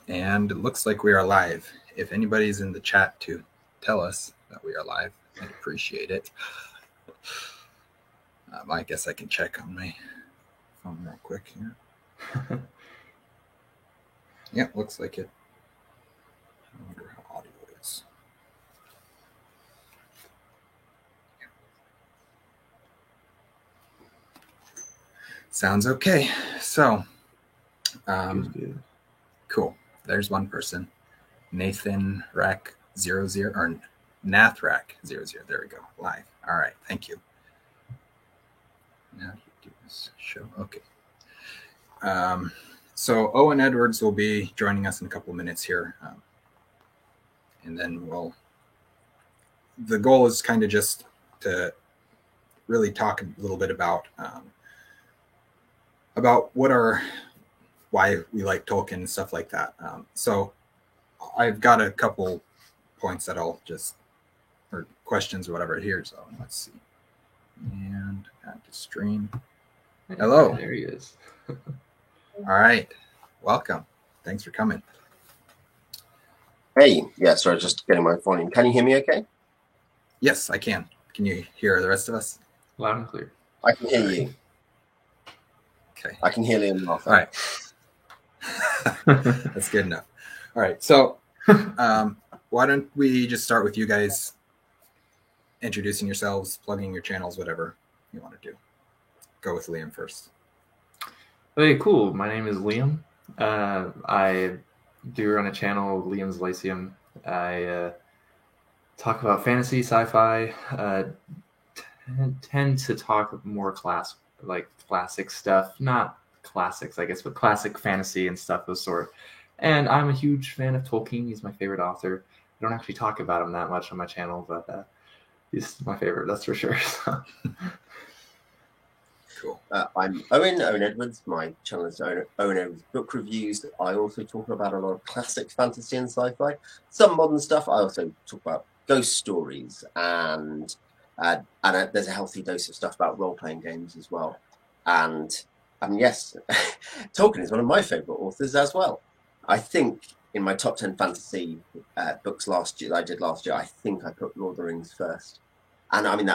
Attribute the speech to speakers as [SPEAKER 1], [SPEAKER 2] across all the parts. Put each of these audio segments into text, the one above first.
[SPEAKER 1] And it looks like we are live. If anybody's in the chat to tell us that we are live, I'd appreciate it. I guess I can check on my phone real quick here. Yeah, looks like it. I wonder how audio is. Sounds okay. So, cool. There's one person. Nathan Rack 00 or Nathrack 00. There we go. Live. All right. Thank you. Now you do this show. Okay. So Owen Edwards will be joining us in a couple of minutes here. And then the goal is kind of just to really talk a little bit about why we like Tolkien and stuff like that. So I've got a couple points that I'll just, or questions or whatever here. So let's see. And add to stream. Hello.
[SPEAKER 2] There he is.
[SPEAKER 1] All right. Welcome. Thanks for coming.
[SPEAKER 3] Hey. Yeah, sorry, just getting my volume. Can you hear me okay?
[SPEAKER 1] Yes, I can. Can you hear the rest of us?
[SPEAKER 2] Loud and clear.
[SPEAKER 3] I can hear you.
[SPEAKER 1] Okay.
[SPEAKER 3] I can hear Liam.
[SPEAKER 1] All right. That's good enough. All right. So why don't we just start with you guys introducing yourselves, plugging your channels, whatever you want to do. Go with Liam first.
[SPEAKER 2] Hey, cool. My name is Liam. I do run a channel, Liam's Lyceum. I talk about fantasy, sci-fi. Tend to talk more classic stuff. Not classics, I guess, but classic fantasy and stuff of the sort. And I'm a huge fan of Tolkien. He's my favorite author. I don't actually talk about him that much on my channel, but he's my favorite, that's for sure.
[SPEAKER 1] Cool.
[SPEAKER 3] I'm Owen Edwards. My channel is Owen Edwards Book Reviews. I also talk about a lot of classic fantasy and sci-fi, some modern stuff. I also talk about ghost stories, and there's a healthy dose of stuff about role-playing games as well. And yes, Tolkien is one of my favorite authors as well. I think in my top 10 fantasy books last year, I think I put Lord of the Rings first. And I mean,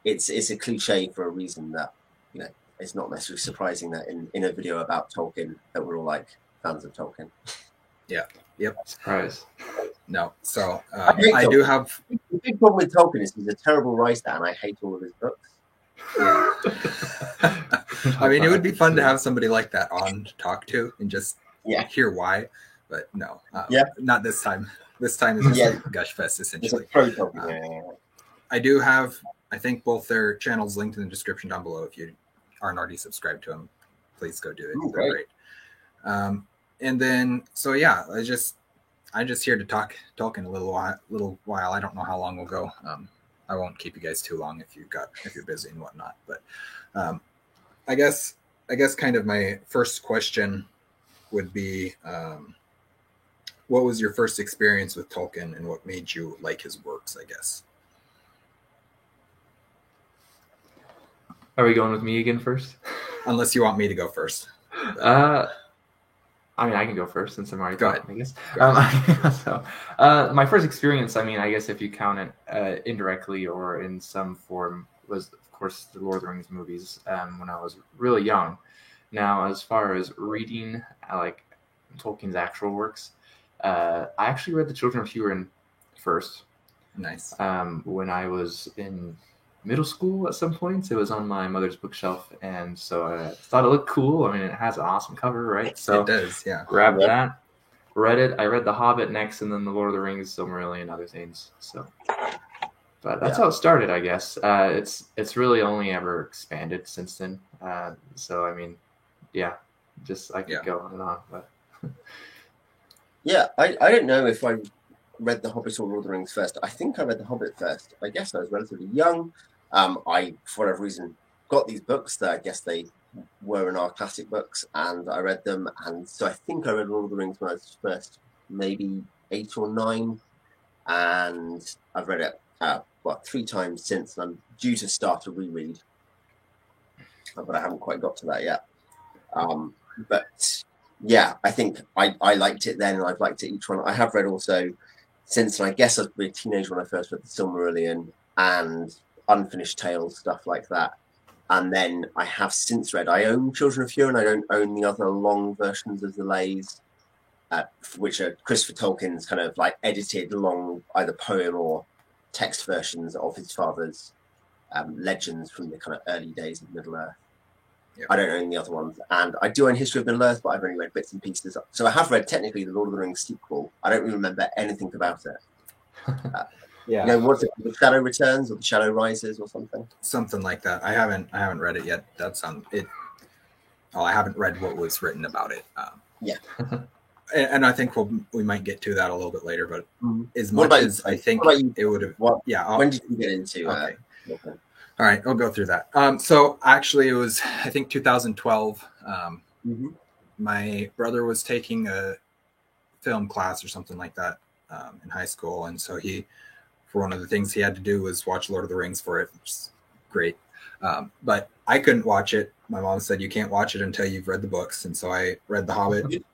[SPEAKER 3] it's a cliche for a reason that, you know, it's not necessarily surprising that in a video about Tolkien that we're all like fans of Tolkien.
[SPEAKER 1] Yeah. Yep.
[SPEAKER 2] Surprise.
[SPEAKER 1] No. So I do have...
[SPEAKER 3] The big problem with Tolkien is he's a terrible writer and I hate all of his books.
[SPEAKER 1] I mean, it would be fun to have somebody like that on to talk to and just hear why, but no, not this time. This time is just like Gush Fest, essentially. I do have, I think, both their channels linked in the description down below. If you aren't already subscribed to them, please go do it.
[SPEAKER 3] Ooh,
[SPEAKER 1] they're great. And then, so yeah, I'm just here to talk Tolkien a little while. I don't know how long we'll go. I won't keep you guys too long if you're busy and whatnot. But I guess kind of my first question would be, what was your first experience with Tolkien and what made you like his works, I guess?
[SPEAKER 2] Are we going with me again first?
[SPEAKER 1] Unless you want me to go first.
[SPEAKER 2] I mean, I can go first since I'm already talking,
[SPEAKER 1] I guess.
[SPEAKER 2] So, my first experience, I mean, I guess if you count it indirectly or in some form, was, of course, the Lord of the Rings movies when I was really young. Now, as far as reading, I like Tolkien's actual works. I actually read The Children of Hurin first.
[SPEAKER 1] Nice.
[SPEAKER 2] When I was in middle school at some point. It was on my mother's bookshelf, and so I thought it looked cool. I mean, it has an awesome cover, right? So
[SPEAKER 1] it does, yeah.
[SPEAKER 2] Grabbed that, read it. I read The Hobbit next, and then The Lord of the Rings, Silmarillion, and other things. So, but that's how it started, I guess. It's really only ever expanded since then. So I mean, yeah, just I could go on and on, but.
[SPEAKER 3] Yeah, I don't know if I read The Hobbit or Lord of the Rings first. I think I read The Hobbit first. I guess I was relatively young. I, for whatever reason, got these books that I guess they were in our classic books, and I read them. And so I think I read Lord of the Rings when I was first, maybe 8 or 9. And I've read it, 3 times since, and I'm due to start a reread. But I haven't quite got to that yet. But yeah, I think I liked it then, and I've liked it each one. I have read also since, and I guess I was a teenager when I first read the Silmarillion and Unfinished Tales, stuff like that. And then I have since read. I own Children of Hugh, and I don't own the other long versions of the Lays, which are Christopher Tolkien's kind of like edited long either poem or text versions of his father's legends from the kind of early days of Middle Earth.
[SPEAKER 1] Yeah.
[SPEAKER 3] I don't own the other ones, and I do own History of Middle Earth, but I've only read bits and pieces. So I have read technically the Lord of the Rings sequel. I don't really remember anything about it.
[SPEAKER 1] Yeah,
[SPEAKER 3] You know, what's it, the Shadow Returns or the Shadow Rises or something?
[SPEAKER 1] something like that. I haven't read it yet. That's it. Oh, I haven't read what was written about it.
[SPEAKER 3] Yeah.
[SPEAKER 1] And I think we might get to that a little bit later. But as
[SPEAKER 3] What
[SPEAKER 1] much
[SPEAKER 3] about
[SPEAKER 1] as
[SPEAKER 3] you?
[SPEAKER 1] I think
[SPEAKER 3] What about you?
[SPEAKER 1] it would have.
[SPEAKER 3] What?
[SPEAKER 1] Yeah.
[SPEAKER 3] When did you get into?
[SPEAKER 1] Okay.
[SPEAKER 3] Okay.
[SPEAKER 1] All right, I'll go through that. So actually, it was I think 2012. My brother was taking a film class or something like that in high school, and so for one of the things he had to do was watch Lord of the Rings for it, which is great. But I couldn't watch it. My mom said you can't watch it until you've read the books, and so I read The Hobbit,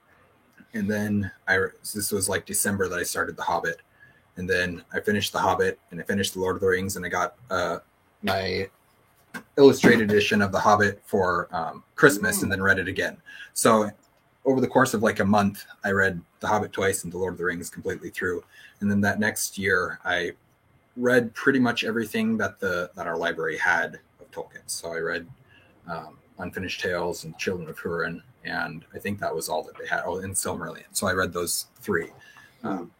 [SPEAKER 1] and then this was like December that I started The Hobbit, and then I finished The Hobbit, and I finished The Lord of the Rings, and I got my illustrated edition of The Hobbit for Christmas, and then read it again. So over the course of like a month, I read The Hobbit twice and The Lord of the Rings completely through. And then that next year, I read pretty much everything that our library had of Tolkien. So I read Unfinished Tales and Children of Húrin, and I think that was all that they had. Oh, and Silmarillion. So I read those three. And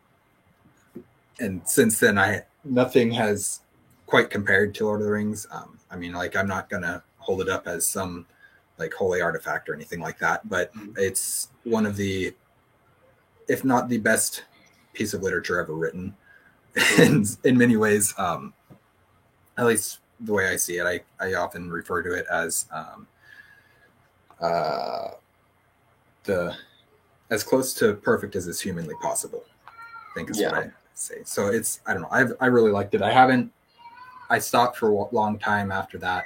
[SPEAKER 1] since then, nothing has quite compared to Lord of the Rings. I mean, like, I'm not gonna hold it up as some like holy artifact or anything like that, but it's one of the, if not the best piece of literature ever written, in many ways. At least the way I see it, I often refer to it as as close to perfect as is humanly possible, I think is what I say. So it's, I don't know, I really liked it. I stopped for a long time after that.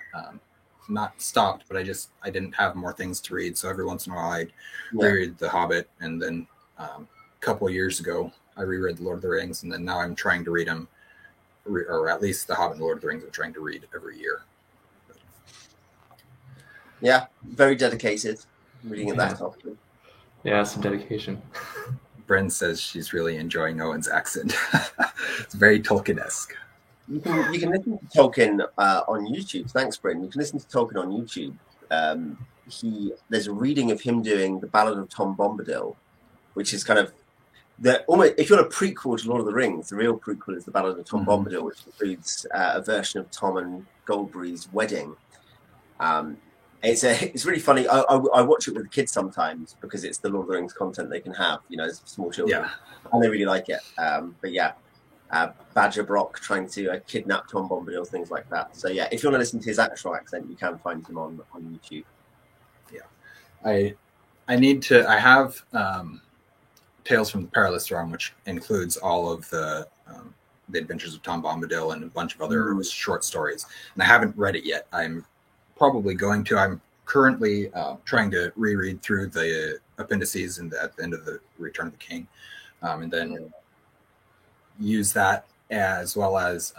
[SPEAKER 1] Not stopped, but I didn't have more things to read. So every once in a while I'd reread The Hobbit, and then a couple of years ago I reread The Lord of the Rings, and then now I'm trying to read them, or at least The Hobbit and Lord of the Rings I'm trying to read every year.
[SPEAKER 3] Yeah, very dedicated, reading it that often.
[SPEAKER 2] Yeah, some dedication.
[SPEAKER 1] Bryn says she's really enjoying Owen's accent. It's very Tolkien-esque.
[SPEAKER 3] You can listen to Tolkien on YouTube. Thanks, Bryn. You can listen to Tolkien on YouTube. There's a reading of him doing the Ballad of Tom Bombadil, which is kind of almost, if you want a prequel to Lord of the Rings, the real prequel is the Ballad of Tom Bombadil, which includes a version of Tom and Goldberry's wedding. It's really funny. I watch it with the kids sometimes because it's the Lord of the Rings content they can have, you know, as small children, and they really like it. But yeah. Badger Brock trying to kidnap Tom Bombadil, things like that. So yeah, if you want to listen to his actual accent, you can find him on YouTube.
[SPEAKER 1] Yeah, I have Tales from the Perilous Realm, which includes all of the Adventures of Tom Bombadil and a bunch of other short stories, and I haven't read it yet. I'm probably going to. I'm currently trying to reread through the appendices at the end of the Return of the King, and then use that as well as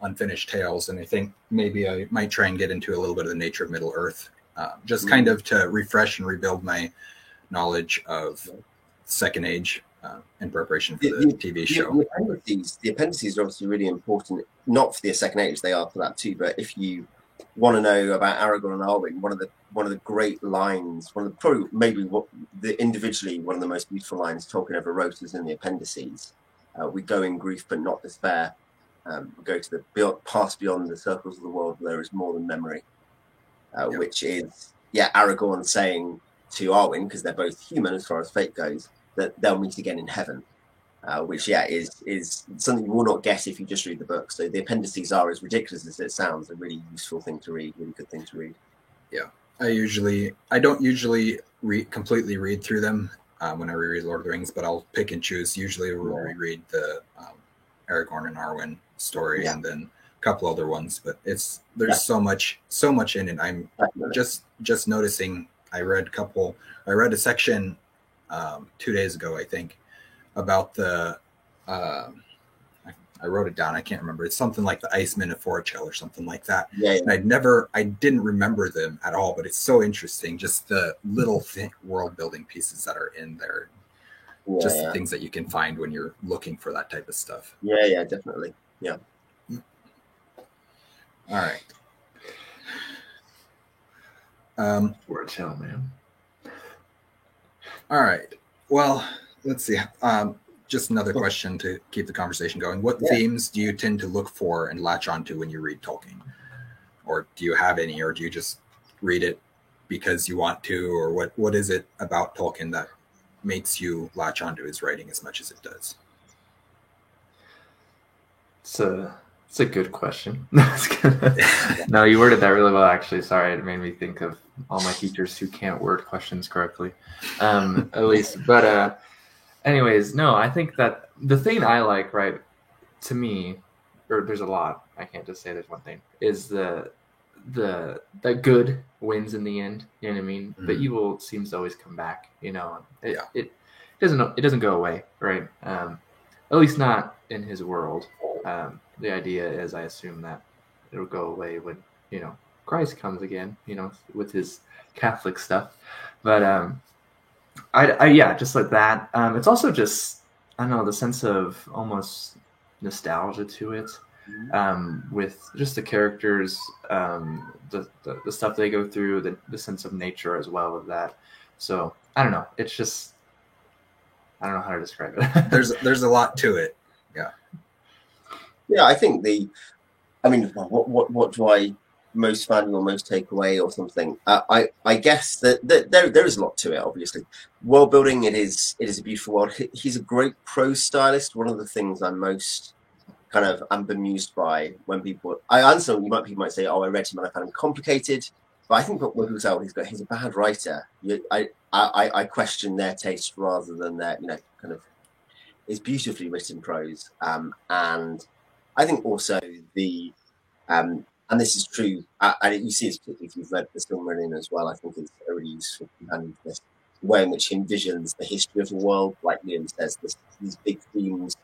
[SPEAKER 1] Unfinished Tales. And I think maybe I might try and get into a little bit of the nature of Middle Earth, just kind of to refresh and rebuild my knowledge of Second Age in preparation for the TV show.
[SPEAKER 3] The appendices are obviously really important, not for the Second Age, they are for that too, but if you want to know about Aragorn and Arwen, one of the great lines, individually one of the most beautiful lines Tolkien ever wrote is in the appendices. We go in grief but not despair. We go to the pass beyond the circles of the world where there is more than memory, which is Aragorn saying to Arwen, because they're both human as far as fate goes, that they'll meet again in heaven, which is something you will not get if you just read the book. So the appendices are, as ridiculous as it sounds, a really useful thing to read, really good thing to read. Yeah,
[SPEAKER 1] I don't usually completely read through them when I reread Lord of the Rings, but I'll pick and choose. Usually we'll reread the Aragorn and Arwen story, and then a couple other ones. But there's so much in it. I'm just noticing I read a section 2 days ago, I think, about the. I wrote it down. I can't remember. It's something like the Iceman of Forechell or something like that.
[SPEAKER 3] Yeah, yeah.
[SPEAKER 1] And I didn't remember them at all, but it's so interesting. Just the little world building pieces that are in there.
[SPEAKER 3] Yeah,
[SPEAKER 1] just
[SPEAKER 3] yeah.
[SPEAKER 1] the things that you can find when you're looking for that type of stuff.
[SPEAKER 3] Yeah, definitely. Yeah.
[SPEAKER 1] All right.
[SPEAKER 2] Forechell, man.
[SPEAKER 1] All right. Well, let's see. Just another question to keep the conversation going. What themes do you tend to look for and latch onto when you read Tolkien? Or do you have any, or do you just read it because you want to, or what is it about Tolkien that makes you latch onto his writing as much as it does?
[SPEAKER 2] It's a good question. No, you worded that really well, actually. Sorry, it made me think of all my teachers who can't word questions correctly, at least. But anyways, no, I think that the thing I like, right, to me, or there's a lot, I can't just say there's one thing, is the good wins in the end. You know what I mean? Mm-hmm. The evil seems to always come back. You know, it doesn't go away, right? At least not in his world. The idea is, I assume, that it'll go away when, you know, Christ comes again, you know, with his Catholic stuff. But I just like that. It's also just, I don't know, the sense of almost nostalgia to it, with just the characters, the stuff they go through, the sense of nature as well of that. So I don't know. It's just, I don't know how to describe it.
[SPEAKER 3] There's a lot to it. Yeah. Yeah, I think what do I most value or most take away or something? I guess that there is a lot to it. Obviously, world building. It is a beautiful world. He's a great prose stylist. One of the things I'm most kind of am bemused by when people. I understand people might say, "Oh, I read him and I found him complicated," but I think when people say, "Oh, he's a bad writer," I question their taste rather than their kind of. It's beautifully written prose, and I think also and this is true, and you see this particularly if you've read the Silmarillion as well. I think it's a really useful companion to this, the way in which he envisions the history of the world. Like Liam says, these big themes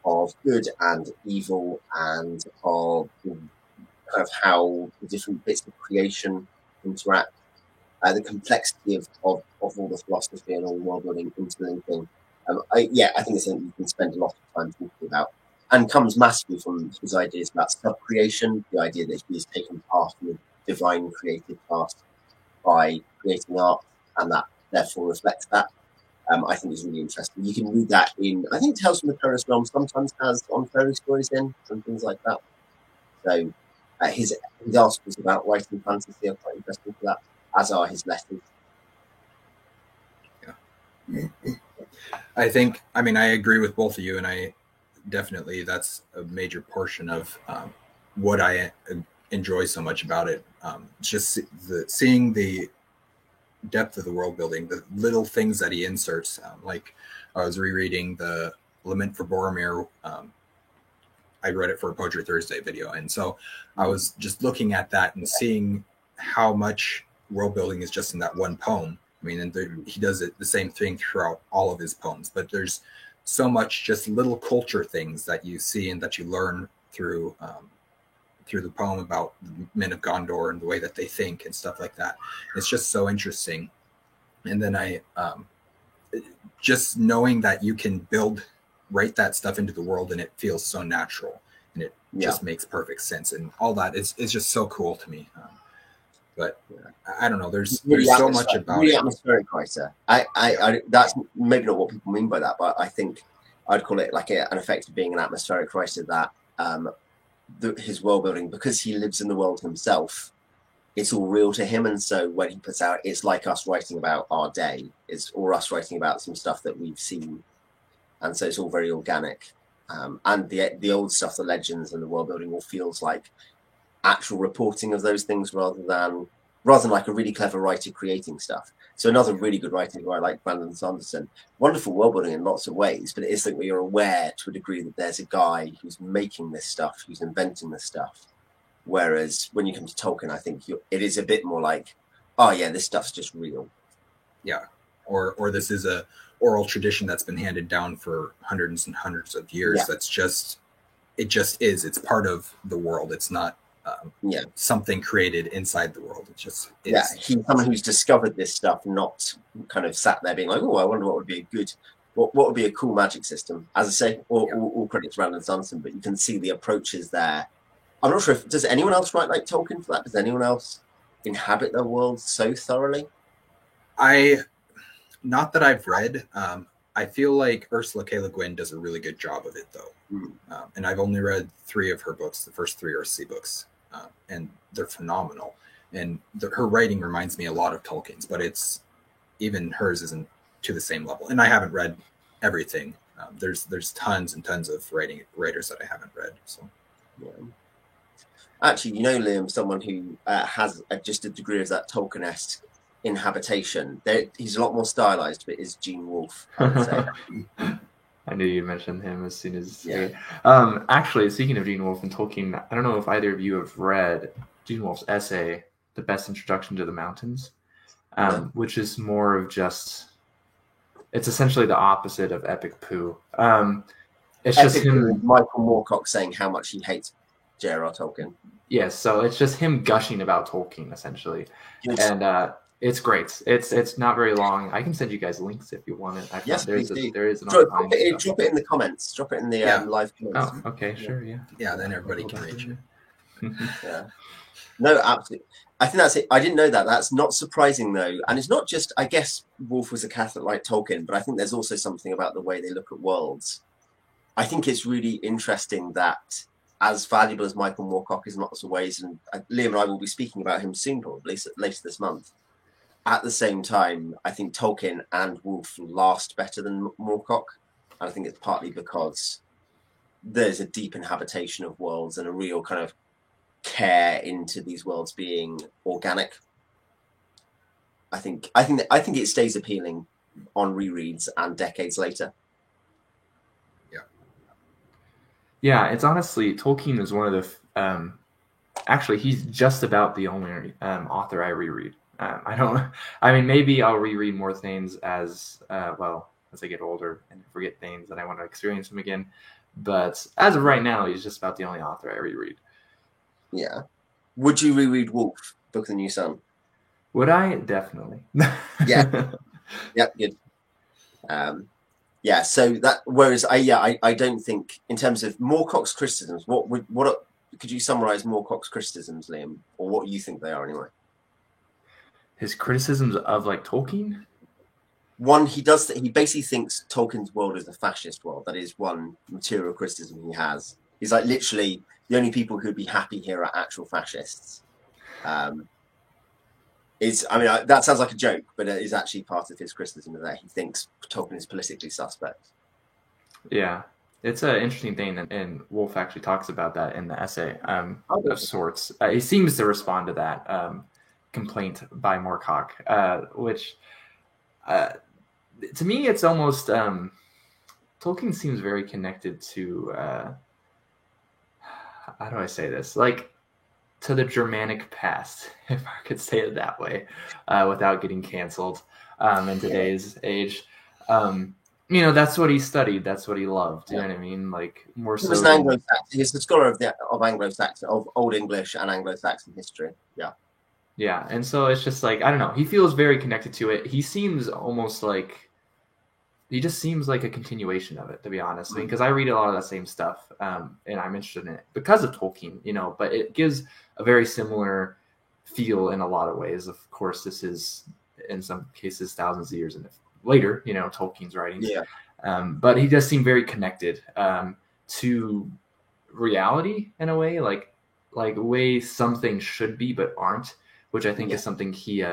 [SPEAKER 3] of good and evil, and of kind of how the different bits of creation interact, the complexity of all the philosophy and all world building interlinking. I think it's something you can spend a lot of time thinking about, and comes massively from his ideas about self-creation, the idea that he's taken part in the divine creative task by creating art, and that therefore reflects that. I think is really interesting. You can read that in, I think Tales from the Perilous Realm sometimes has on fairy stories in, and things like that. So his articles about writing fantasy are quite interesting for that, as are his letters.
[SPEAKER 1] Yeah. I agree with both of you, and I definitely, that's a major portion of what I enjoy so much about it. Just seeing the depth of the world building, the little things that he inserts. Like I was rereading the Lament for Boromir. I read it for a Poetry Thursday video, and so I was just looking at that and seeing how much world building is just in that one poem. I mean, and he does it the same thing throughout all of his poems, but there's so much just little culture things that you see and that you learn through the poem about the men of Gondor and the way that they think and stuff like that. It's just so interesting. And then I just knowing that you can write that stuff into the world and it feels so natural and it just makes perfect sense, and all that is just so cool to me. But I don't know. There's so much about
[SPEAKER 3] it. Atmospheric writer. I that's maybe not what people mean by that, but I think I'd call it like an effect of being an atmospheric writer. That his world building, because he lives in the world himself, it's all real to him, and so when he puts out, it's like us writing about our day, or us writing about some stuff that we've seen, and so it's all very organic. And the old stuff, the legends and the world building, all feels like actual reporting of those things rather than like a really clever writer creating stuff. So another really good writer who I like, Brandon Sanderson, wonderful world building in lots of ways, but it is like where you're aware to a degree that there's a guy who's making this stuff, who's inventing this stuff. Whereas when you come to Tolkien, I think it is a bit more like oh yeah, this stuff's just real.
[SPEAKER 1] Yeah, or this is a oral tradition that's been handed down for hundreds and hundreds of years.
[SPEAKER 3] Yeah.
[SPEAKER 1] That's just it just is. It's part of the world. It's not something created inside the world. It just is.
[SPEAKER 3] Yeah, he's someone who's discovered this stuff, not kind of sat there being like, oh, I wonder what would be a good, what would be a cool magic system. As I say, all credit to Brandon Sanderson, but you can see the approaches there. I'm not sure if does anyone else write like Tolkien for that? Does anyone else inhabit their world so thoroughly?
[SPEAKER 1] Not that I've read. I feel like Ursula K. Le Guin does a really good job of it, though. And I've only read 3 of her books. The first 3 are sea books, and they're phenomenal. And her writing reminds me a lot of Tolkien's, but even hers isn't to the same level. And I haven't read everything. There's tons and tons of writers that I haven't read. So,
[SPEAKER 3] yeah. Actually, Liam, someone who has just a degree of that Tolkien-esque inhabitation. He's a lot more stylized, but is Gene Wolfe, I would say.
[SPEAKER 2] I knew you mentioned him as soon as.
[SPEAKER 3] Yeah.
[SPEAKER 2] Actually, speaking of Gene Wolfe and Tolkien, I don't know if either of you have read Gene Wolfe's essay, "The Best Introduction to the Mountains," which is more of just. It's essentially the opposite of Epic Pooh. It's just him.
[SPEAKER 3] Michael Moorcock saying how much he hates J.R.R. Tolkien.
[SPEAKER 2] Yes, so it's just him gushing about Tolkien essentially, and it's great. It's not very long. I can send you guys links if you want it.
[SPEAKER 3] Yes,
[SPEAKER 2] there is an
[SPEAKER 3] drop it in the comments. Drop it in the live comments.
[SPEAKER 2] Oh, okay, sure, yeah.
[SPEAKER 1] Yeah, then everybody can reach it.
[SPEAKER 3] Yeah. No, absolutely. I think that's it. I didn't know that. That's not surprising though, and it's not just. I guess Wolfe was a Catholic like Tolkien, but I think there's also something about the way they look at worlds. I think it's really interesting that, as valuable as Michael Moorcock is in lots of ways, and Liam and I will be speaking about him soon, probably later this month. At the same time, I think Tolkien and Wolfe last better than Moorcock, and I think it's partly because there's a deep inhabitation of worlds and a real kind of care into these worlds being organic. I think it stays appealing on rereads and decades later.
[SPEAKER 2] Yeah, it's honestly Tolkien is one of the. Actually, he's just about the only author I reread. Maybe I'll reread more things as I get older and forget things and I want to experience them again. But as of right now, he's just about the only author I reread.
[SPEAKER 3] Yeah. Would you reread Wolfe, Book of the New Sun?
[SPEAKER 2] Would I? Definitely.
[SPEAKER 3] Yeah. Yep. Good. Yeah. So that. Whereas I don't think in terms of Moorcock's criticisms. Could you summarize Moorcock's criticisms, Liam, or what you think they are anyway?
[SPEAKER 2] His criticisms of like Tolkien?
[SPEAKER 3] One, he basically thinks Tolkien's world is a fascist world. That is one material criticism he has. He's like literally the only people who'd be happy here are actual fascists. That sounds like a joke, but it is actually part of his criticism of that. He thinks Tolkien is politically suspect.
[SPEAKER 2] Yeah. It's an interesting thing, and Wolfe actually talks about that in the essay of sorts. He seems to respond to that complaint by Moorcock, which to me it's almost Tolkien seems very connected to how do I say this, like to the Germanic past, if I could say it that way, without getting canceled in today's age. That's what he studied. That's what he loved. You know what I mean? Like more so.
[SPEAKER 3] He was an Anglo-Saxon. He's the scholar of Anglo-Saxon, of Old English and Anglo-Saxon history. Yeah.
[SPEAKER 2] Yeah, and so it's just like I don't know. He feels very connected to it. He seems almost like he just seems like a continuation of it, to be honest. Because I read a lot of that same stuff, and I'm interested in it because of Tolkien. But it gives a very similar feel in a lot of ways. Of course, this is in some cases thousands of years later, Tolkien's writings.
[SPEAKER 3] Yeah.
[SPEAKER 2] But he does seem very connected to reality in a way, like way some things should be but aren't, which I think is something he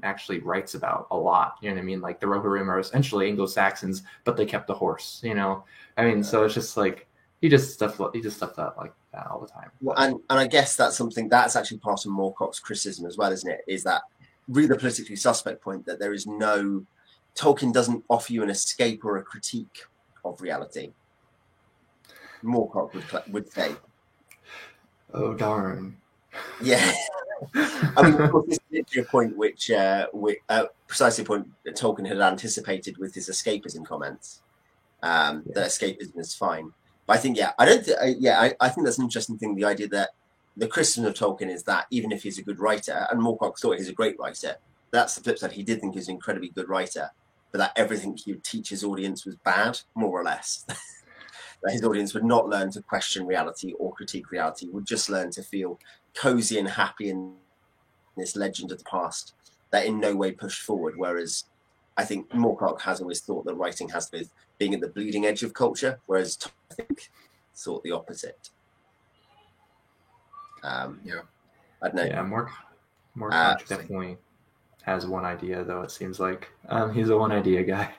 [SPEAKER 2] actually writes about a lot. You know what I mean? Like the Rohirrim are essentially Anglo-Saxons, but they kept the horse. So it's just like he just stuff that like that all the time.
[SPEAKER 3] Well, and I guess that's something that's actually part of Moorcock's criticism as well, isn't it? Is that really the politically suspect point that there is no Tolkien doesn't offer you an escape or a critique of reality. Moorcock would say.
[SPEAKER 2] Oh darn!
[SPEAKER 3] Yeah, I mean, of course, this is literally a point which, precisely a point that Tolkien had anticipated with his escapism comments. That escapism is fine, but I think, I think that's an interesting thing. The idea that the criticism of Tolkien is that even if he's a good writer, and Moorcock thought he's a great writer, that's the flip side. He did think he was an incredibly good writer, but that everything he would teach his audience was bad, more or less. That his audience would not learn to question reality or critique reality, would just learn to feel cozy and happy in this legend of the past that in no way pushed forward. Whereas I think Moorcock has always thought that writing has to be being at the bleeding edge of culture, whereas I think thought the opposite. I don't know.
[SPEAKER 2] Yeah, Moorcock definitely has one idea, though. It seems like he's a one idea guy.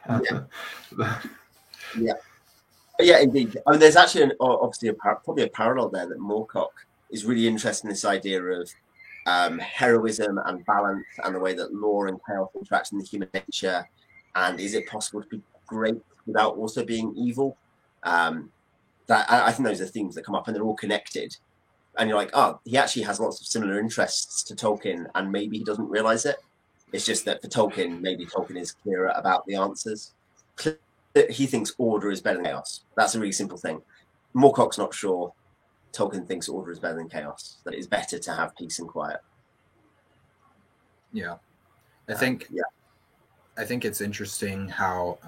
[SPEAKER 3] Yeah, indeed. I mean, there's actually obviously probably a parallel there that Moorcock is really interested in this idea of heroism and balance and the way that law and chaos interact in the human nature, and is it possible to be great without also being evil? That I think those are themes that come up, and they're all connected. And you're like, oh, he actually has lots of similar interests to Tolkien, and maybe he doesn't realize it. It's just that for Tolkien, maybe Tolkien is clearer about the answers. He thinks order is better than chaos. That's a really simple thing. Moorcock's not sure. Tolkien thinks order is better than chaos, that it's better to have peace and quiet.
[SPEAKER 1] Yeah. I think it's interesting how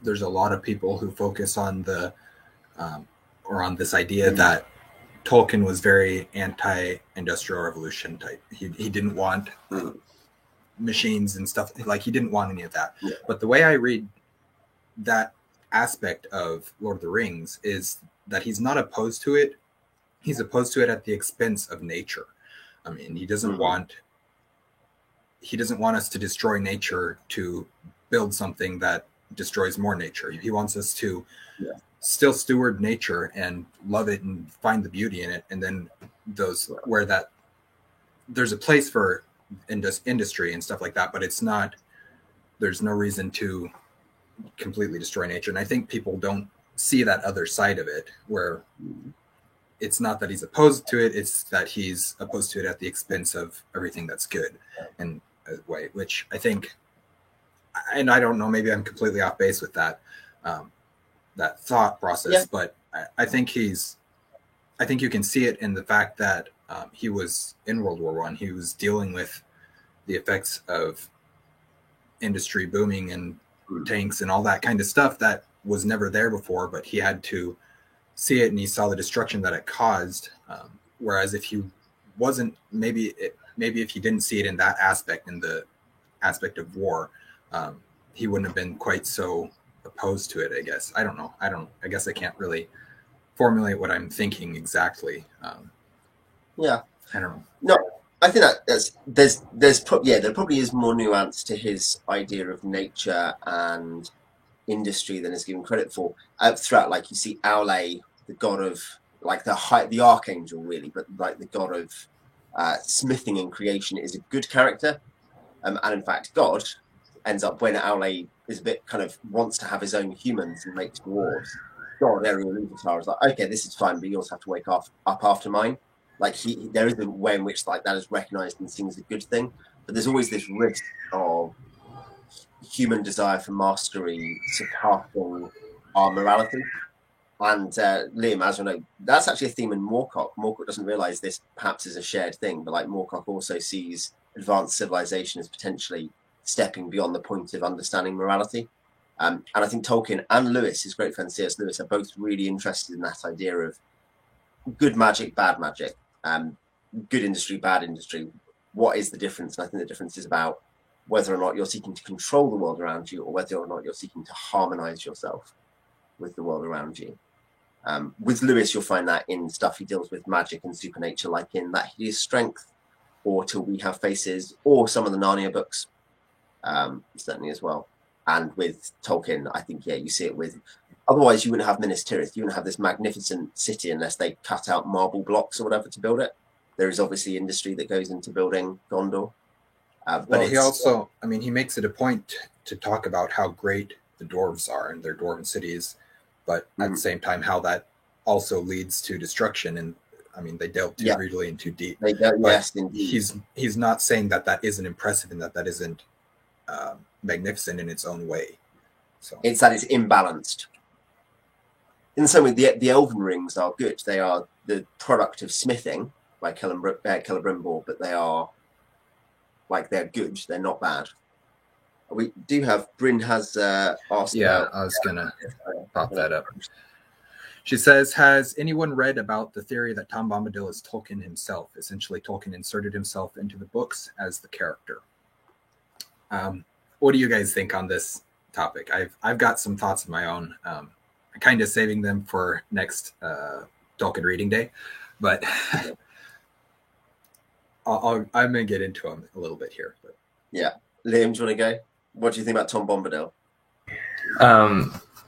[SPEAKER 1] there's a lot of people who focus on or on this idea that Tolkien was very anti-industrial revolution type. He didn't want machines and stuff, like he didn't want any of that.
[SPEAKER 3] Yeah.
[SPEAKER 1] But the way I read that aspect of Lord of the Rings is that he's not opposed to it. He's opposed to it at the expense of nature. I mean, he doesn't want us to destroy nature to build something that destroys more nature. He wants us to still steward nature and love it and find the beauty in it. And then where there's a place for industry and stuff like that, but there's no reason to completely destroy nature. And I think people don't see that other side of it, where it's not that he's opposed to it, it's that he's opposed to it at the expense of everything that's good in a way, which I think, and I don't know, maybe I'm completely off base with that thought process, but I think you can see it in the fact that he was in World War I. He was dealing with the effects of industry booming and tanks and all that kind of stuff that was never there before, but he had to see it, and he saw the destruction that it caused. Whereas if he wasn't, maybe if he didn't see it in that aspect, in the aspect of war, he wouldn't have been quite so opposed to it, I guess. I don't know. I guess I can't really formulate what I'm thinking exactly. I don't know.
[SPEAKER 3] No, I think that there probably is more nuance to his idea of nature and industry than is given credit for. Throughout, like you see Aule, the god of like the archangel, really, but like the god of smithing and creation, is a good character, and in fact, God ends up, when Aule is a bit kind of wants to have his own humans and makes dwarves, God, Ariel Iluvatar is like, okay, this is fine, but you also have to wake up after mine. Like there is a way in which like that is recognized and seen as a good thing, but there's always this risk of human desire for mastery surpassing our morality. And Liam, as you know, that's actually a theme in Moorcock. Moorcock doesn't realize this perhaps is a shared thing, but like Moorcock also sees advanced civilization as potentially stepping beyond the point of understanding morality. And I think Tolkien and Lewis, his great friend C.S. Lewis, are both really interested in that idea of good magic, bad magic, good industry, bad industry. What is the difference? And I think the difference is about whether or not you're seeking to control the world around you, or whether or not you're seeking to harmonize yourself with the world around you. With Lewis, you'll find that in stuff he deals with magic and supernature, like in That Hideous Strength, or Till We Have Faces, or some of the Narnia books, certainly as well. And with Tolkien, I think, you see it with... Otherwise, you wouldn't have Minas Tirith. You wouldn't have this magnificent city unless they cut out marble blocks or whatever to build it. There is obviously industry that goes into building Gondor.
[SPEAKER 1] But he also, he makes it a point to talk about how great the dwarves are and their dwarven cities, but at the same time, how that also leads to destruction. And I mean, they delve too greedily and too deep.
[SPEAKER 3] They go, yes, indeed.
[SPEAKER 1] He's not saying that isn't impressive and that isn't magnificent in its own way. So
[SPEAKER 3] it's that it's imbalanced. In the same way, the Elven rings are good. They are the product of smithing by Celebrimbor, but they are they're good. They're not bad. We do have Bryn has asked.
[SPEAKER 1] Yeah, I was gonna pop that up. She says, has anyone read about the theory that Tom Bombadil is Tolkien himself? Essentially, Tolkien inserted himself into the books as the character. What do you guys think on this topic? I've got some thoughts of my own. I'm kind of saving them for next Tolkien reading day, but I'm going to get into them a little bit here. But.
[SPEAKER 3] Yeah. Liam, do you want to go? What do you think about Tom Bombadil?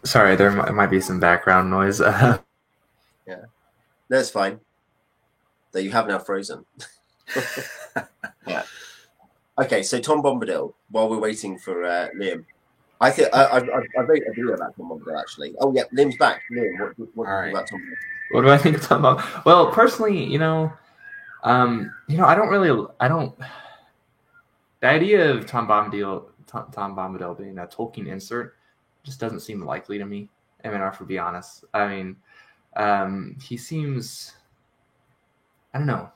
[SPEAKER 2] Sorry, there might be some background noise.
[SPEAKER 3] Yeah. That's fine. Though you have now frozen. Yeah. Okay, so Tom Bombadil, while we're waiting for Liam, I think I very agree about Tom Bombadil, actually. Oh, yeah, Liam's back. Liam, what do you think about Tom Bombadil?
[SPEAKER 2] What do I think of Tom Bombadil? Well, personally, I don't. The idea of Tom Bombadil being a Tolkien insert just doesn't seem likely to me. MNR, to be honest. I mean, he seems. I don't know.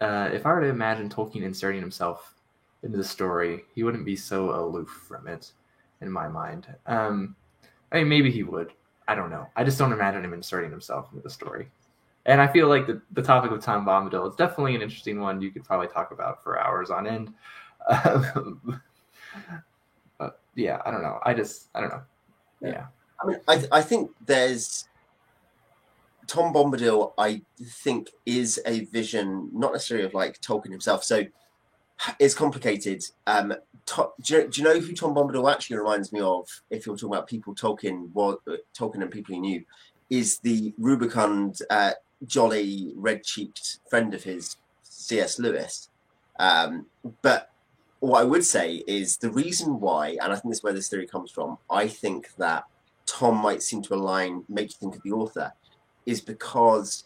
[SPEAKER 2] If I were to imagine Tolkien inserting himself into the story, he wouldn't be so aloof from it, in my mind. I mean, maybe he would. I don't know. I just don't imagine him inserting himself into the story. And I feel like the topic of Tom Bombadil is definitely an interesting one you could probably talk about for hours on end. But yeah, I don't know. I don't know. Yeah.
[SPEAKER 3] I mean, I think there's Tom Bombadil, I think, is a vision, not necessarily of Tolkien himself. So it's complicated. Do you know who Tom Bombadil actually reminds me of? If you're talking about people Tolkien and people he knew, is the rubicund, jolly, red-cheeked friend of his, C.S. Lewis. But what I would say is the reason why, and I think this is where this theory comes from, I think that Tom might seem to make you think of the author, is because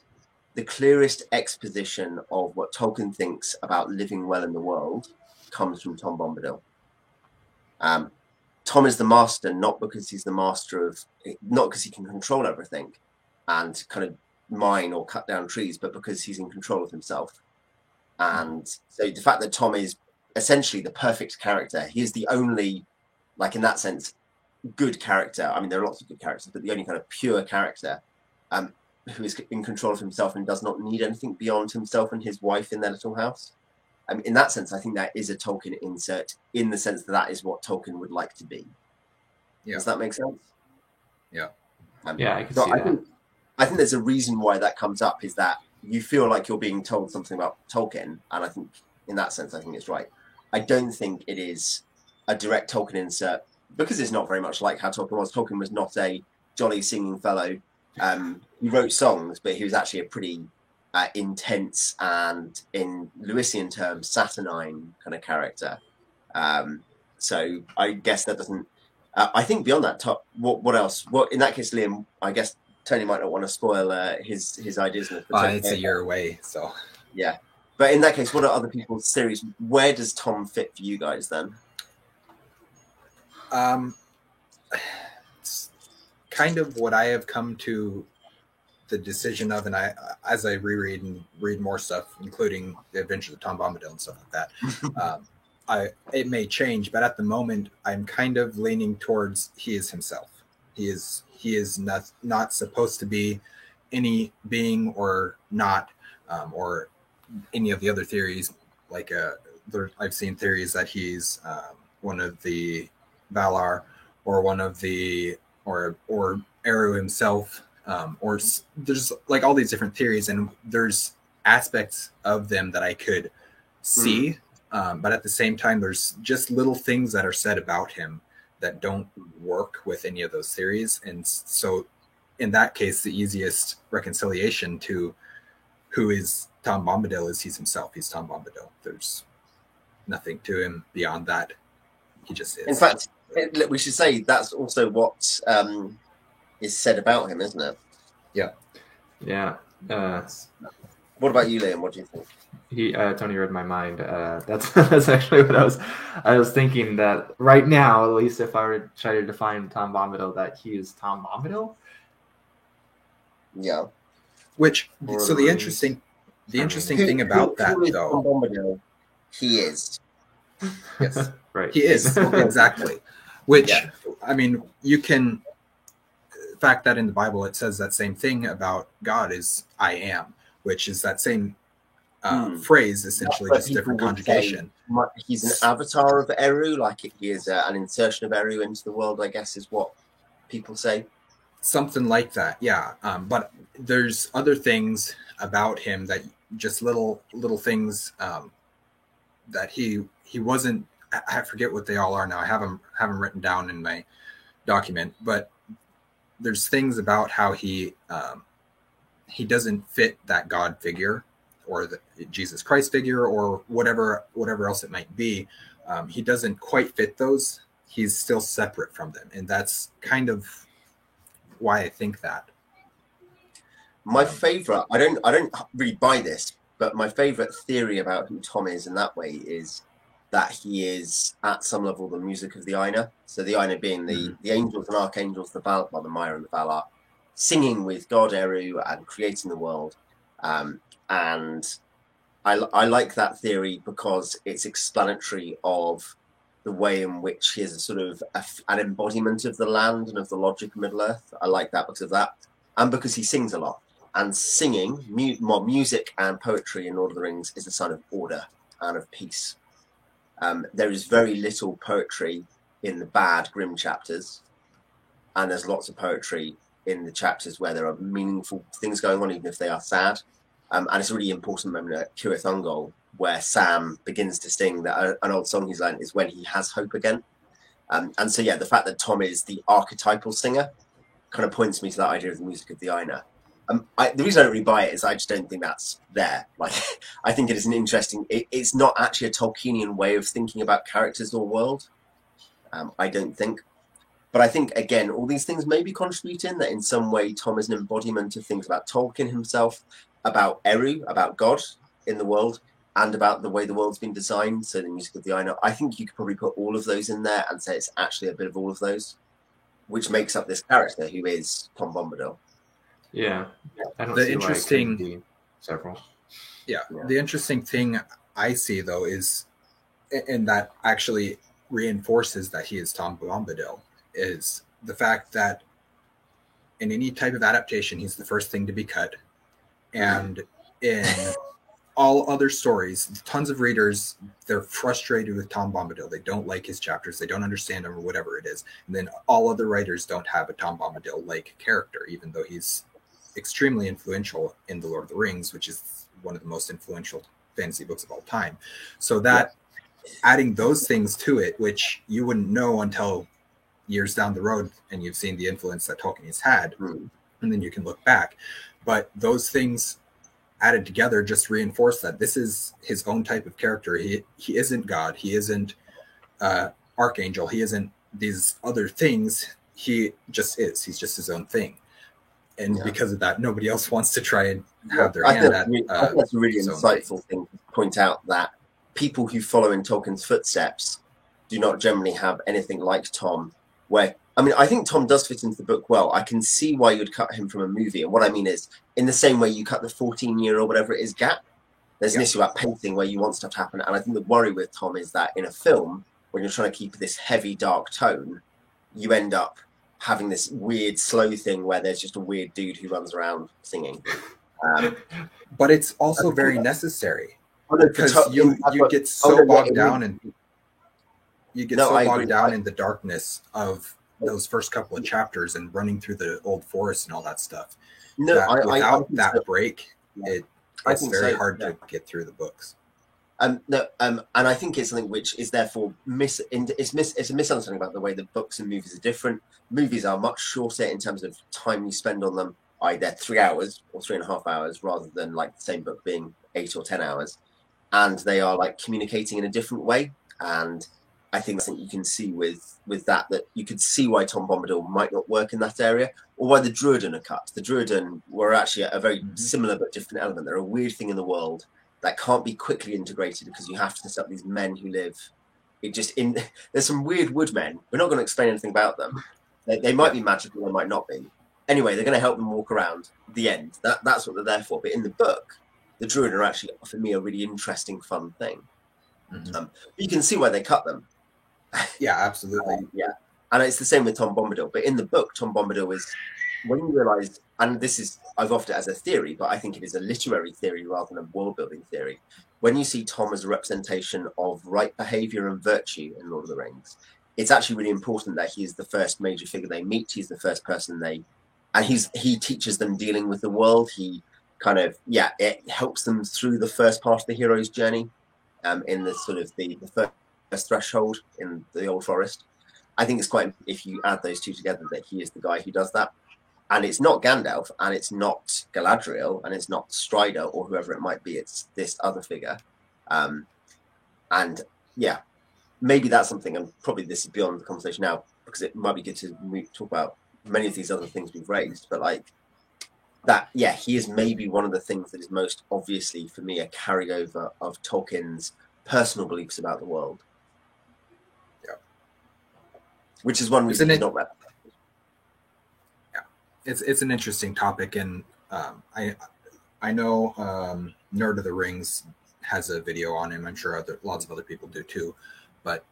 [SPEAKER 3] the clearest exposition of what Tolkien thinks about living well in the world comes from Tom Bombadil. Tom is the master, not because he's the master of, not because he can control everything and kind of mine or cut down trees, but because he's in control of himself. And so the fact that Tom is essentially the perfect character, he is the only, in that sense, good character. I mean, there are lots of good characters, but the only kind of pure character who is in control of himself and does not need anything beyond himself and his wife in their little house. In that sense, I think that is a Tolkien insert, in the sense that is what Tolkien would like to be. Yeah. Does that make sense?
[SPEAKER 1] Yeah.
[SPEAKER 2] Yeah, I can see that.
[SPEAKER 3] I think there's a reason why that comes up, is that you feel like you're being told something about Tolkien, and I think in that sense, I think it's right. I don't think it is a direct Tolkien insert, because it's not very much like how Tolkien was. Tolkien was not a jolly singing fellow. He wrote songs, but he was actually a pretty intense and, in Lewisian terms, saturnine kind of character. So I guess that doesn't. I think beyond that, what else? What in that case, Liam? I guess Tony might not want to spoil his ideas.
[SPEAKER 1] It's a year away, so
[SPEAKER 3] yeah. But in that case, what are other people's theories? Where does Tom fit for you guys then?
[SPEAKER 1] It's kind of what I have come to the decision of, and as I reread and read more stuff, including the Adventures of Tom Bombadil and stuff like that. It may change, but at the moment, I'm kind of leaning towards he is himself. He is not supposed to be any being or not, or any of the other theories. I've seen theories that he's one of the Valar, or one of the or Eru himself, or there's all these different theories, and there's aspects of them that I could see. But at the same time, there's just little things that are said about him that don't work with any of those theories. And so in that case, the easiest reconciliation to who is Tom Bombadil is he's himself. He's Tom Bombadil. There's nothing to him beyond that. He just is.
[SPEAKER 3] In fact, we should say that's also what is said about him, isn't it?
[SPEAKER 1] Yeah.
[SPEAKER 2] Yeah.
[SPEAKER 3] What about you, Liam? What do you think?
[SPEAKER 2] Tony read my mind. That's actually what I was thinking, that right now, at least if I were to try to define Tom Bombadil, that he is Tom Bombadil.
[SPEAKER 3] Yeah.
[SPEAKER 1] Which
[SPEAKER 2] Lord
[SPEAKER 1] so
[SPEAKER 2] of
[SPEAKER 1] the
[SPEAKER 2] the
[SPEAKER 1] interesting
[SPEAKER 2] Rings.
[SPEAKER 1] thing about that
[SPEAKER 3] Who is
[SPEAKER 1] though,
[SPEAKER 3] Tom Bombadil? He is.
[SPEAKER 1] yes,
[SPEAKER 2] Right.
[SPEAKER 1] he is exactly. Which
[SPEAKER 3] Yeah.
[SPEAKER 1] I mean, you can fact that in the Bible it says that same thing about God is I am, which is that same phrase, essentially,
[SPEAKER 3] But
[SPEAKER 1] just different
[SPEAKER 3] people would say
[SPEAKER 1] conjugation.
[SPEAKER 3] he's an avatar of Eru, like he is an insertion of Eru into the world, I guess is what people say.
[SPEAKER 1] Something like that, yeah. But there's other things about him that just little things that he wasn't. I forget what they all are now. I have them written down in my document, but there's things about how he doesn't fit that God figure or the Jesus Christ figure or whatever else it might be. He doesn't quite fit those. He's still separate from them, and that's kind of why I think that.
[SPEAKER 3] My favorite, I don't really buy this, but my favorite theory about who Tom is in that way is that he is at some level the music of the Aina. So the Aina being the angels and archangels, the Maya and the Valar, singing with God Eru and creating the world. And I like that theory because it's explanatory of the way in which he is a sort of an embodiment of the land and of the logic of Middle Earth. I like that because of that, and because he sings a lot. And singing, music and poetry in Lord of the Rings is a sign of order and of peace. There is very little poetry in the bad, grim chapters, and there's lots of poetry in the chapters where there are meaningful things going on, even if they are sad. And it's a really important moment at Cirith Ungol, where Sam begins to sing that an old song he's learned is when he has hope again. And so, yeah, the fact that Tom is the archetypal singer kind of points me to that idea of the music of the Aina. The reason I don't really buy it is I just don't think that's there. Like, I think it is an interesting. It's not actually a Tolkienian way of thinking about characters or world. I don't think, but I think again, all these things maybe contribute in that in some way Tom is an embodiment of things about Tolkien himself, about Eru, about God in the world, and about the way the world's been designed. So the music of the Aina. I think you could probably put all of those in there and say it's actually a bit of all of those, which makes up this character who is Tom Bombadil.
[SPEAKER 2] Yeah, I don't
[SPEAKER 1] The
[SPEAKER 2] see
[SPEAKER 1] interesting-
[SPEAKER 2] why it couldn't be several.
[SPEAKER 1] Yeah. The interesting thing I see though is, and that actually reinforces that he is Tom Bombadil, is the fact that in any type of adaptation, he's the first thing to be cut. And in all other stories, tons of readers, they're frustrated with Tom Bombadil. They don't like his chapters. They don't understand him or whatever it is. And then all other writers don't have a Tom Bombadil-like character, even though he's extremely influential in The Lord of the Rings, which is one of the most influential fantasy books of all time. So that adding those things to it, which you wouldn't know until years down the road and you've seen the influence that Tolkien has had, and then you can look back. But those things added together just reinforce that this is his own type of character. He isn't God. He isn't Archangel. He isn't these other things. He just is. He's just his own thing. And because of that, nobody else wants to try and have their hand at.
[SPEAKER 3] I think that's a really insightful thing to point out, that people who follow in Tolkien's footsteps do not generally have anything like Tom. Where, I mean, I think Tom does fit into the book well. I can see why you'd cut him from a movie. And what I mean is, in the same way you cut the 14-year or whatever it is gap, there's an issue about pacing where you want stuff to happen. And I think the worry with Tom is that in a film, when you're trying to keep this heavy, dark tone, you end up having this weird, slow thing where there's just a weird dude who runs around singing.
[SPEAKER 1] But it's also very necessary, because you get
[SPEAKER 3] so
[SPEAKER 1] bogged down in in the darkness of those first couple of chapters and running through the old forest and all that stuff. Without that break, it's very hard to get through the books.
[SPEAKER 3] And I think it's something which is therefore it's a misunderstanding about the way that books and movies are different. Movies are much shorter in terms of time you spend on them. They're 3 hours or 3.5 hours rather than like the same book being 8 or 10 hours. And they are like communicating in a different way. And I think that's what you can see with that you could see why Tom Bombadil might not work in that area, or why the Druiden are cut. The Druiden were actually a very similar but different element. They're a weird thing in the world that can't be quickly integrated because you have to set up these men who live. There's some weird woodmen. We're not going to explain anything about them. They might be magical, they might not be. Anyway, they're going to help them walk around. The end. That's what they're there for. But in the book, the Druiden are actually, for me, a really interesting, fun thing. You can see why they cut them.
[SPEAKER 1] Yeah, absolutely.
[SPEAKER 3] Yeah, and it's the same with Tom Bombadil. But in the book, Tom Bombadil is, when you realise, and this is, I've offered it as a theory, but I think it is a literary theory rather than a world-building theory. When you see Tom as a representation of right behaviour and virtue in Lord of the Rings, it's actually really important that he is the first major figure they meet. He's the first person and he teaches them dealing with the world. He kind of, it helps them through the first part of the hero's journey, in the sort of the first threshold in the Old Forest. I think it's quite, if you add those two together, that he is the guy who does that. And it's not Gandalf, and it's not Galadriel, and it's not Strider, or whoever it might be. It's this other figure. And yeah, maybe that's something, and probably this is beyond the conversation now, because it might be good to talk about many of these other things we've raised, but like that, he is maybe one of the things that is most obviously, for me, a carryover of Tolkien's personal beliefs about the world.
[SPEAKER 1] Yeah.
[SPEAKER 3] Which is one reason he's not read.
[SPEAKER 1] It's an interesting topic, and I know Nerd of the Rings has a video on him. I'm sure lots of other people do too, but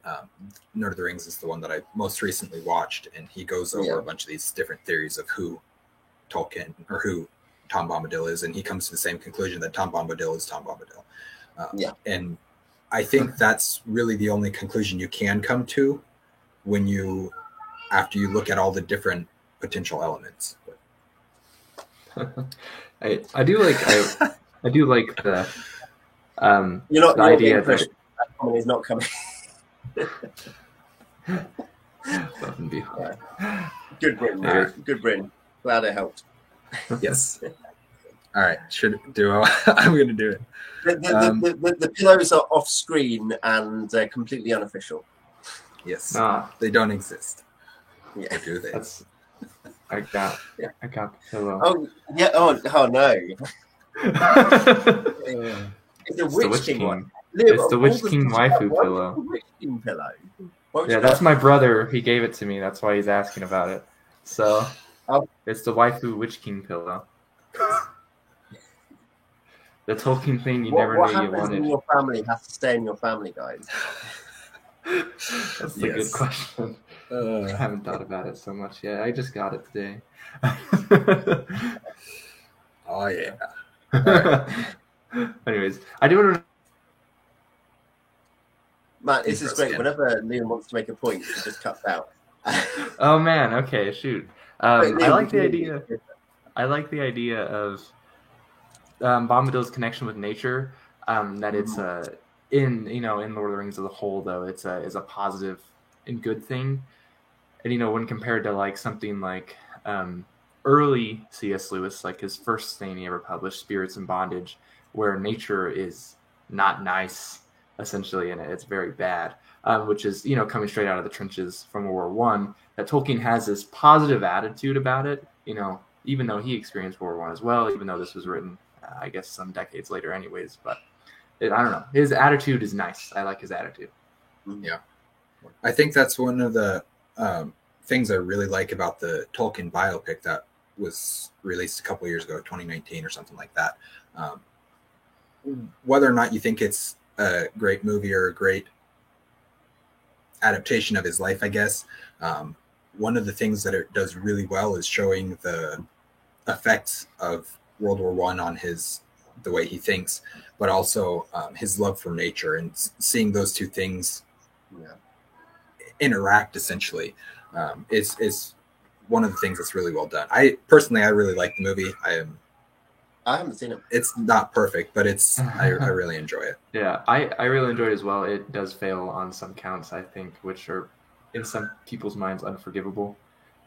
[SPEAKER 1] Nerd of the Rings is the one that I most recently watched, and he goes over a bunch of these different theories of who Tolkien or who Tom Bombadil is, and he comes to the same conclusion that Tom Bombadil is Tom Bombadil. And I think that's really the only conclusion you can come to after you look at all the different potential elements.
[SPEAKER 2] I do like the
[SPEAKER 3] the
[SPEAKER 2] idea that
[SPEAKER 3] is not coming. Good Bryn, good Bryn. Glad it helped.
[SPEAKER 1] Yes. All right. I'm going to do it.
[SPEAKER 3] The pillows are off screen and completely unofficial.
[SPEAKER 1] Yes. They don't exist.
[SPEAKER 3] Yeah.
[SPEAKER 1] Or do they?
[SPEAKER 2] I got the pillow.
[SPEAKER 3] Oh yeah. Oh no. It's a Witch King one.
[SPEAKER 2] It's the Witch King waifu pillow.
[SPEAKER 3] Witch King pillow.
[SPEAKER 2] Yeah, that's my brother. He gave it to me. That's why he's asking about it. So it's the waifu Witch King pillow. The Tolkien thing you never knew you wanted.
[SPEAKER 3] In your family has to stay in your family, guys.
[SPEAKER 2] That's a good question. I haven't thought about it so much yet. I just got it today.
[SPEAKER 1] Oh yeah.
[SPEAKER 2] Right. Anyways, I do want to.
[SPEAKER 3] Matt, this is great. Whenever Liam wants to make a point, he just cuts out.
[SPEAKER 2] Oh man. Okay. Shoot. I like the idea. I like the idea of Bombadil's connection with nature. That it's in Lord of the Rings as a whole, though, it's a positive and good thing. And when compared to like something like early C.S. Lewis, like his first thing he ever published, Spirits in Bondage, where nature is not nice, essentially, and it's very bad, which is coming straight out of the trenches from World War I. That Tolkien has this positive attitude about it, even though he experienced World War I as well, even though this was written, I guess, some decades later, anyways. But I don't know, his attitude is nice. I like his attitude.
[SPEAKER 1] Yeah, I think that's one of the things I really like about the Tolkien biopic that was released a couple years ago, 2019 or something like that. Whether or not you think it's a great movie or a great adaptation of his life, I guess, one of the things that it does really well is showing the effects of World War I on the way he thinks, but also his love for nature, and seeing those two things interact essentially is one of the things that's really well done. I really like the movie.
[SPEAKER 3] I haven't seen it.
[SPEAKER 1] It's not perfect, but I really enjoy it.
[SPEAKER 2] Yeah, I really enjoyed it as well. It does fail on some counts, I think, which are in some people's minds unforgivable.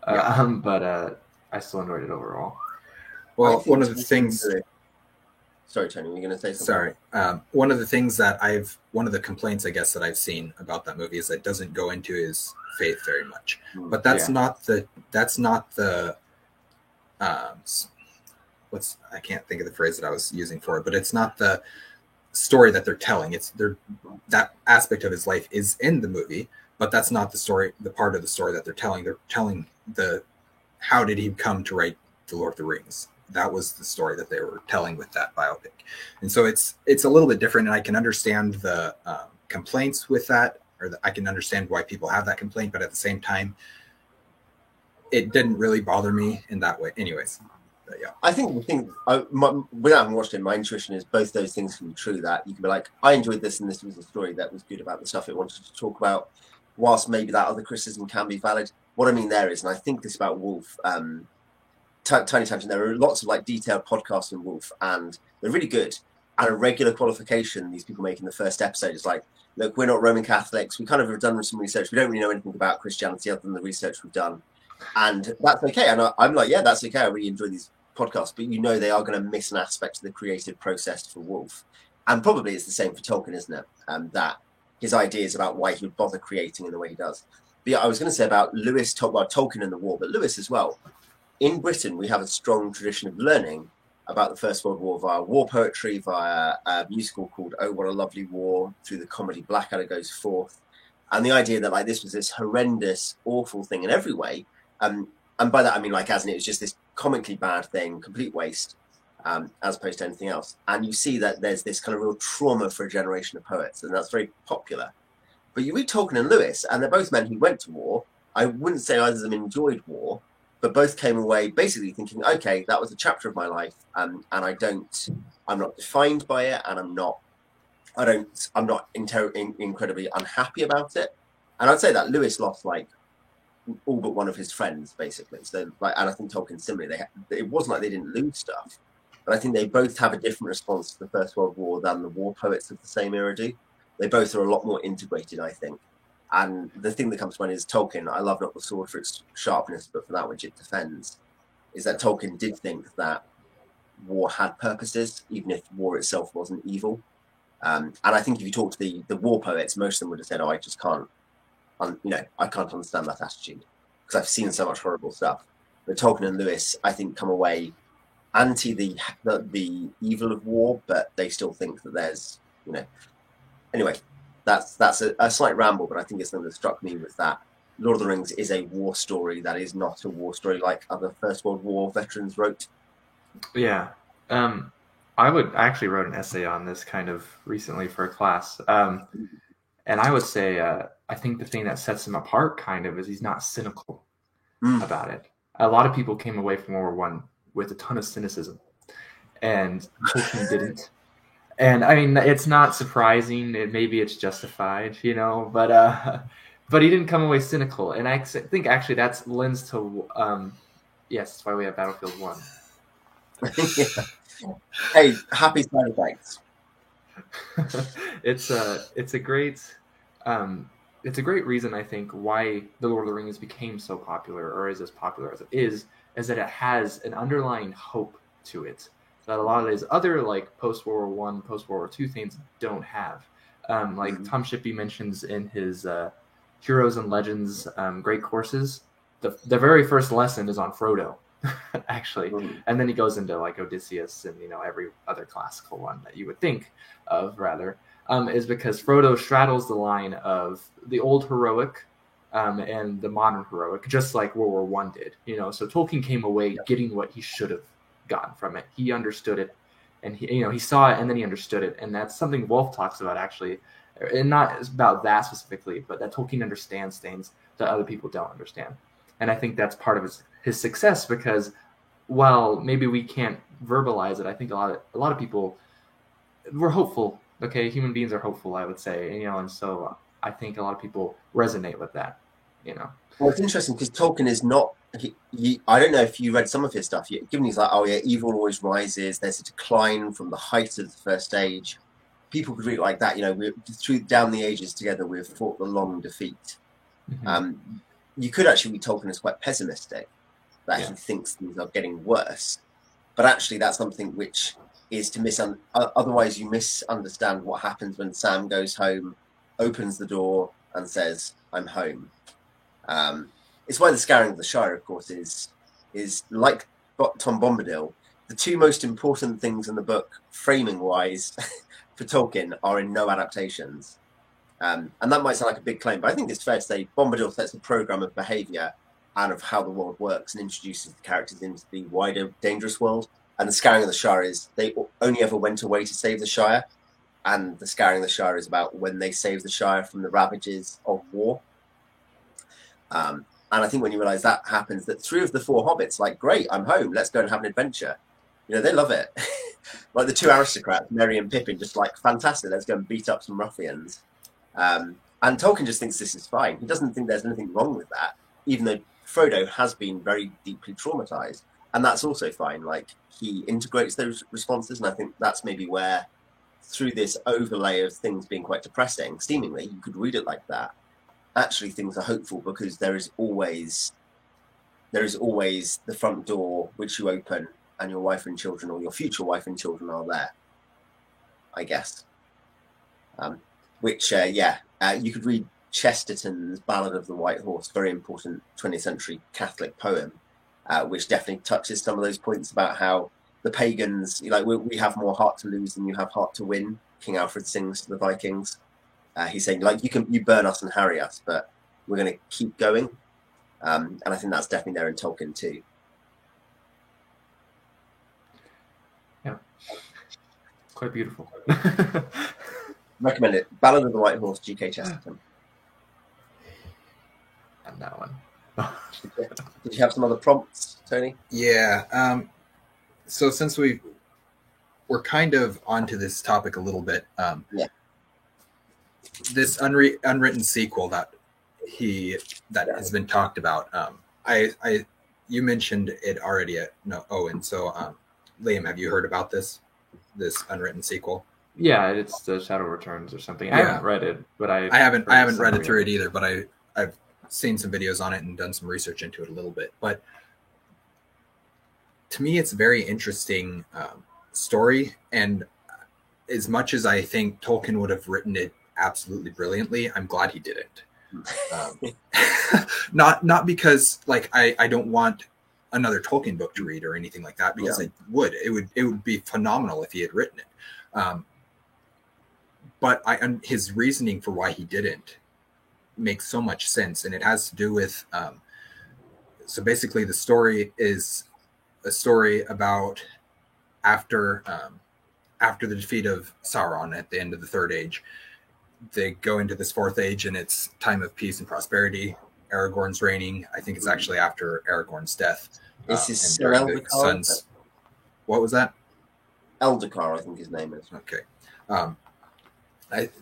[SPEAKER 2] But I still enjoyed it overall.
[SPEAKER 1] Well, one of the things.
[SPEAKER 3] Sorry, Tony, you're going to say something?
[SPEAKER 1] Sorry. One of the complaints, I guess, that I've seen about that movie is that it doesn't go into his faith very much. But that's not the I can't think of the phrase that I was using for it, but it's not the story that they're telling. That aspect of his life is in the movie, but that's not the story, the part of the story that they're telling. They're telling how did he come to write The Lord of the Rings? That was the story that they were telling with that biopic. And so it's a little bit different, and I can understand the complaints with that, I can understand why people have that complaint, but at the same time, it didn't really bother me in that way. Anyways, yeah.
[SPEAKER 3] I think the thing, without having watched it, my intuition is both those things can be true, that you can be like, I enjoyed this, and this was a story that was good about the stuff it wanted to talk about, whilst maybe that other criticism can be valid. What I mean there is, and I think this about Wolf, tiny tangent, there are lots of like detailed podcasts on Wolf, and they're really good. And a regular qualification these people make in the first episode is like, look, we're not Roman Catholics. We kind of have done some research. We don't really know anything about Christianity other than the research we've done. And that's okay. And I'm like, yeah, that's okay. I really enjoy these podcasts. But you know they are going to miss an aspect of the creative process for Wolf. And probably it's the same for Tolkien, isn't it? That his ideas about why he would bother creating in the way he does. But yeah, I was going to say about Lewis, Tolkien and the war, but Lewis as well. In Britain, we have a strong tradition of learning about the First World War via war poetry, via a musical called Oh, What a Lovely War, through the comedy Blackadder Goes Forth. And the idea that like this was this horrendous, awful thing in every way. And by that, I mean, like, as in it was just this comically bad thing, complete waste, as opposed to anything else. And you see that there's this kind of real trauma for a generation of poets, and that's very popular. But you read Tolkien and Lewis, and they're both men who went to war. I wouldn't say either of them enjoyed war, but both came away basically thinking, okay, that was a chapter of my life, and I'm not defined by it, and I'm not incredibly unhappy about it. And I'd say that Lewis lost like all but one of his friends, basically. So, like, and I think Tolkien similarly, it wasn't like they didn't lose stuff, but I think they both have a different response to the First World War than the war poets of the same era do. They both are a lot more integrated, I think. And the thing that comes to mind is Tolkien. I love not the sword for its sharpness, but for that which it defends. Is that Tolkien did think that war had purposes, even if war itself wasn't evil. And I think if you talk to the war poets, most of them would have said, "Oh, I just can't, I can't understand that attitude because I've seen so much horrible stuff." But Tolkien and Lewis, I think, come away anti the evil of war, but they still think that there's, Anyway. That's a slight ramble, but I think it's something that struck me was that Lord of the Rings is a war story that is not a war story like other First World War veterans wrote.
[SPEAKER 2] Yeah. I actually wrote an essay on this kind of recently for a class. And I would say, I think the thing that sets him apart kind of is he's not cynical about it. A lot of people came away from World War I with a ton of cynicism, and Tolkien didn't. And I mean, it's not surprising. Maybe it's justified, but he didn't come away cynical. And I think actually that lends to, yes, that's why we have Battlefield 1.
[SPEAKER 3] Yeah. Hey, happy side effects.
[SPEAKER 2] It's a great reason, I think, why The Lord of the Rings became so popular, or is as popular as it is that it has an underlying hope to it that a lot of these other like post-World War I, post-World War II things don't have. Tom Shippey mentions in his Heroes and Legends great courses, the very first lesson is on Frodo, actually. And then he goes into like Odysseus and every other classical one that you would think of rather, is because Frodo straddles the line of the old heroic and the modern heroic, just like World War I did. So Tolkien came away getting what he should have gotten from it. He understood it, and he saw it, and then he understood it, and that's something Wolf talks about actually, and not about that specifically, but that Tolkien understands things that other people don't understand, and I think that's part of his success, because while maybe we can't verbalize it, I think a lot of people, we're hopeful. Okay, human beings are hopeful, I would say, and so I think a lot of people resonate with that.
[SPEAKER 3] Well, it's interesting because Tolkien is not. I don't know if you read some of his stuff. Given he's like, oh yeah, evil always rises. There's a decline from the height of the first age. People could read it like that. We're through down the ages together. We've fought the long defeat. Mm-hmm. You could actually read Tolkien as quite pessimistic, that he thinks things are getting worse. But actually, that's something which is to otherwise you misunderstand what happens when Sam goes home, opens the door, and says, "I'm home." It's why the Scouring of the Shire, of course, is like Tom Bombadil. The two most important things in the book, framing-wise, for Tolkien, are in no adaptations. And that might sound like a big claim, but I think it's fair to say Bombadil sets a program of behaviour and of how the world works and introduces the characters into the wider, dangerous world. And the Scouring of the Shire is they only ever went away to save the Shire, and the Scouring of the Shire is about when they save the Shire from the ravages of war. And I think when you realise that happens, that 3 of the 4 hobbits, like, great, I'm home, let's go and have an adventure. You know, they love it. Like the 2 aristocrats, Merry and Pippin, just like, fantastic, let's go and beat up some ruffians. And Tolkien just thinks this is fine. He doesn't think there's anything wrong with that, even though Frodo has been very deeply traumatized. And that's also fine. Like, he integrates those responses, and I think that's maybe where, through this overlay of things being quite depressing, seemingly, you could read it like that. Actually, things are hopeful because there is always the front door which you open, and your wife and children, or your future wife and children, are there, I guess. You could read Chesterton's Ballad of the White Horse, very important 20th century Catholic poem, which definitely touches some of those points about how the pagans, like, we have more heart to lose than you have heart to win. King Alfred sings to the Vikings. He's saying, like, you burn us and harry us, but we're going to keep going. And I think that's definitely there in Tolkien too.
[SPEAKER 2] Yeah, quite beautiful.
[SPEAKER 3] Recommend it. Ballad of the White Horse, G.K. Chesterton.
[SPEAKER 2] And that one.
[SPEAKER 3] Did you have some other prompts, Tony?
[SPEAKER 1] Yeah. So since we're kind of onto this topic a little bit, this unwritten sequel that has been talked about. You mentioned it already Owen. So, Liam, have you heard about this unwritten sequel?
[SPEAKER 2] Yeah, it's the Shadow Returns or something. I haven't read it, but I haven't
[SPEAKER 1] read it through it either. But I've seen some videos on it and done some research into it a little bit. But to me, it's a very interesting story. And as much as I think Tolkien would have written it absolutely brilliantly, I'm glad he didn't. Not because, like, I don't want another Tolkien book to read or anything like that, because it would be phenomenal if he had written it. But his reasoning for why he didn't makes so much sense, and it has to do with so basically the story is a story about after the defeat of Sauron at the end of the Third Age. They go into this Fourth Age, and it's time of peace and prosperity. Aragorn's reigning. I think it's actually after Aragorn's death.
[SPEAKER 3] This is Sir Eldacar.
[SPEAKER 1] What was that?
[SPEAKER 3] Eldacar, I think his name is.
[SPEAKER 1] Okay.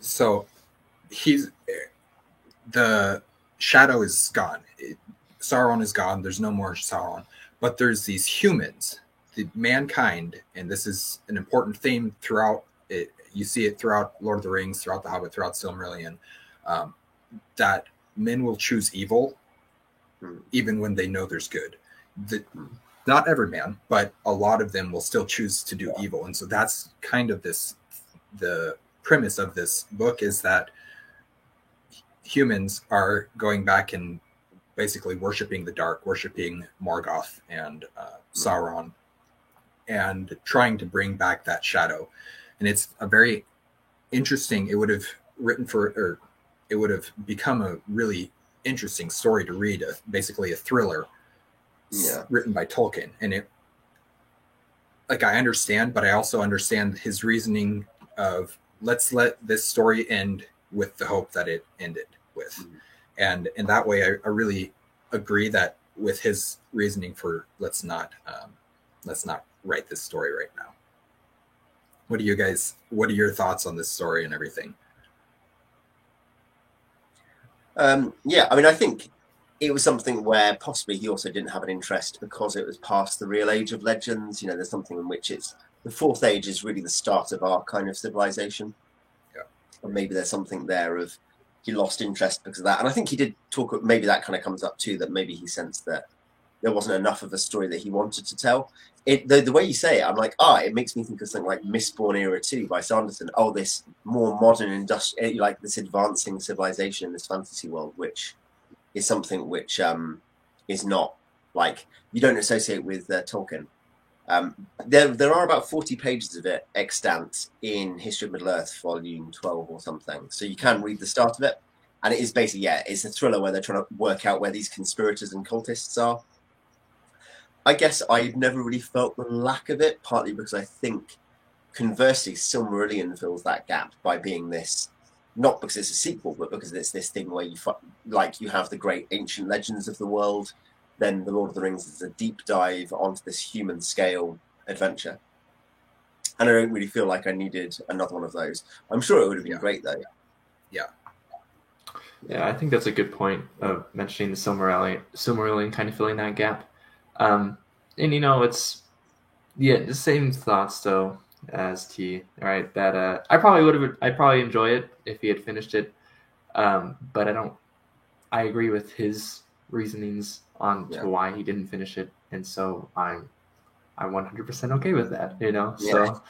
[SPEAKER 1] So the shadow is gone. Sauron is gone. There's no more Sauron. But there's these humans, the mankind, and this is an important theme throughout it. You see it throughout Lord of the Rings, throughout The Hobbit, throughout Silmarillion, that men will choose evil even when they know there's good. Not every man, but a lot of them will still choose to do evil. And so that's kind of the premise of this book, is that humans are going back and basically worshiping the dark, worshiping Morgoth and Sauron, and trying to bring back that shadow. And it's a very interesting, it would have become a really interesting story to read, basically a thriller written by Tolkien. And it, like, I understand, but I also understand his reasoning of, let's let this story end with the hope that it ended with. And in that way, I really agree that with his reasoning for let's not write this story right now. What are your thoughts on this story and everything?
[SPEAKER 3] I mean, I think it was something where possibly he also didn't have an interest because it was past the real age of legends. You know, there's something in which the Fourth Age is really the start of our kind of civilization.
[SPEAKER 1] Yeah.
[SPEAKER 3] Or maybe there's something there of he lost interest because of that. And I think he did talk, maybe that kind of comes up too, that maybe he sensed that there wasn't enough of a story that he wanted to tell. The way you say it, I'm like, it makes me think of something like Mistborn Era 2 by Sanderson. Oh, this more modern industrial, like this advancing civilization in this fantasy world, which is something which is not like you don't associate with Tolkien. There are about 40 pages of it extant in History of Middle-earth, volume 12 or something. So you can read the start of it. And it is basically, it's a thriller where they're trying to work out where these conspirators and cultists are. I guess I've never really felt the lack of it, partly because I think, conversely, Silmarillion fills that gap by being this, not because it's a sequel, but because it's this thing where you have the great ancient legends of the world. Then The Lord of the Rings is a deep dive onto this human scale adventure. And I don't really feel like I needed another one of those. I'm sure it would have been great, though.
[SPEAKER 2] Yeah, I think that's a good point of mentioning the Silmarillion kind of filling that gap. And, it's the same thoughts, though, as T, right? That I'd probably enjoy it if he had finished it. But I agree with his reasonings on to why he didn't finish it, and so I'm 100% okay with that, So,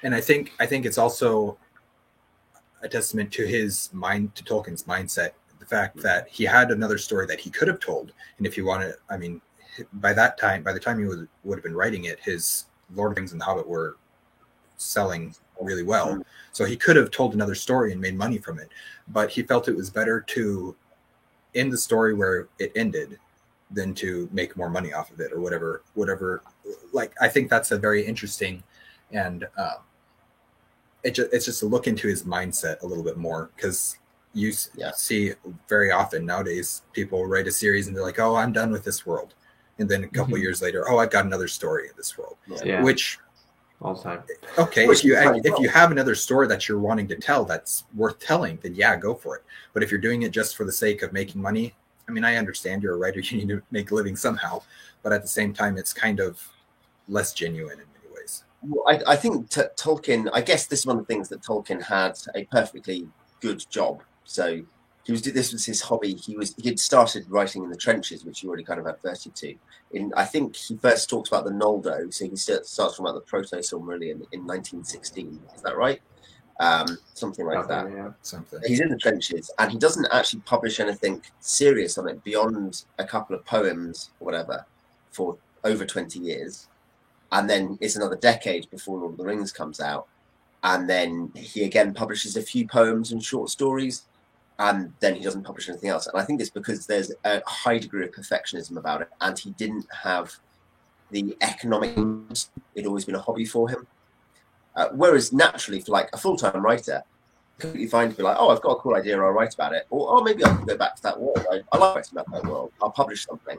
[SPEAKER 1] and I think it's also a testament to Tolkien's mindset, the fact that he had another story that he could have told, and if he wanted, by the time he would have been writing it, his Lord of the Rings and The Hobbit were selling really well, so he could have told another story and made money from it, but he felt it was better to end the story where it ended than to make more money off of it or whatever. Like, I think that's a very interesting, and it's just a look into his mindset a little bit more, because you see very often nowadays people write a series and they're like, oh, I'm done with this world, and then a couple years later, oh, I've got another story in this world, which
[SPEAKER 2] all the time.
[SPEAKER 1] Okay, if you have another story that you're wanting to tell that's worth telling, then go for it. But if you're doing it just for the sake of making money, I understand you're a writer, you need to make a living somehow, but at the same time, it's kind of less genuine in many ways.
[SPEAKER 3] Well, I think Tolkien, I guess this is one of the things that Tolkien had a perfectly good job. So this was his hobby. He'd started writing in the trenches, which you already kind of adverted to. I think he first talks about the Noldo, so he starts talking about the Proto-Silmarillion in 1916. Is that right? Something like that.
[SPEAKER 1] Yeah, something.
[SPEAKER 3] He's in the trenches, and he doesn't actually publish anything serious on it beyond a couple of poems or whatever for over 20 years. And then it's another decade before Lord of the Rings comes out. And then he again publishes a few poems and short stories, and then he doesn't publish anything else. And I think it's because there's a high degree of perfectionism about it, and he didn't have the economic. It'd always been a hobby for him. Whereas naturally, for like a full-time writer, completely fine to be like, oh, I've got a cool idea, I'll write about it, or maybe I can go back to that world. I like writing about that world. I'll publish something.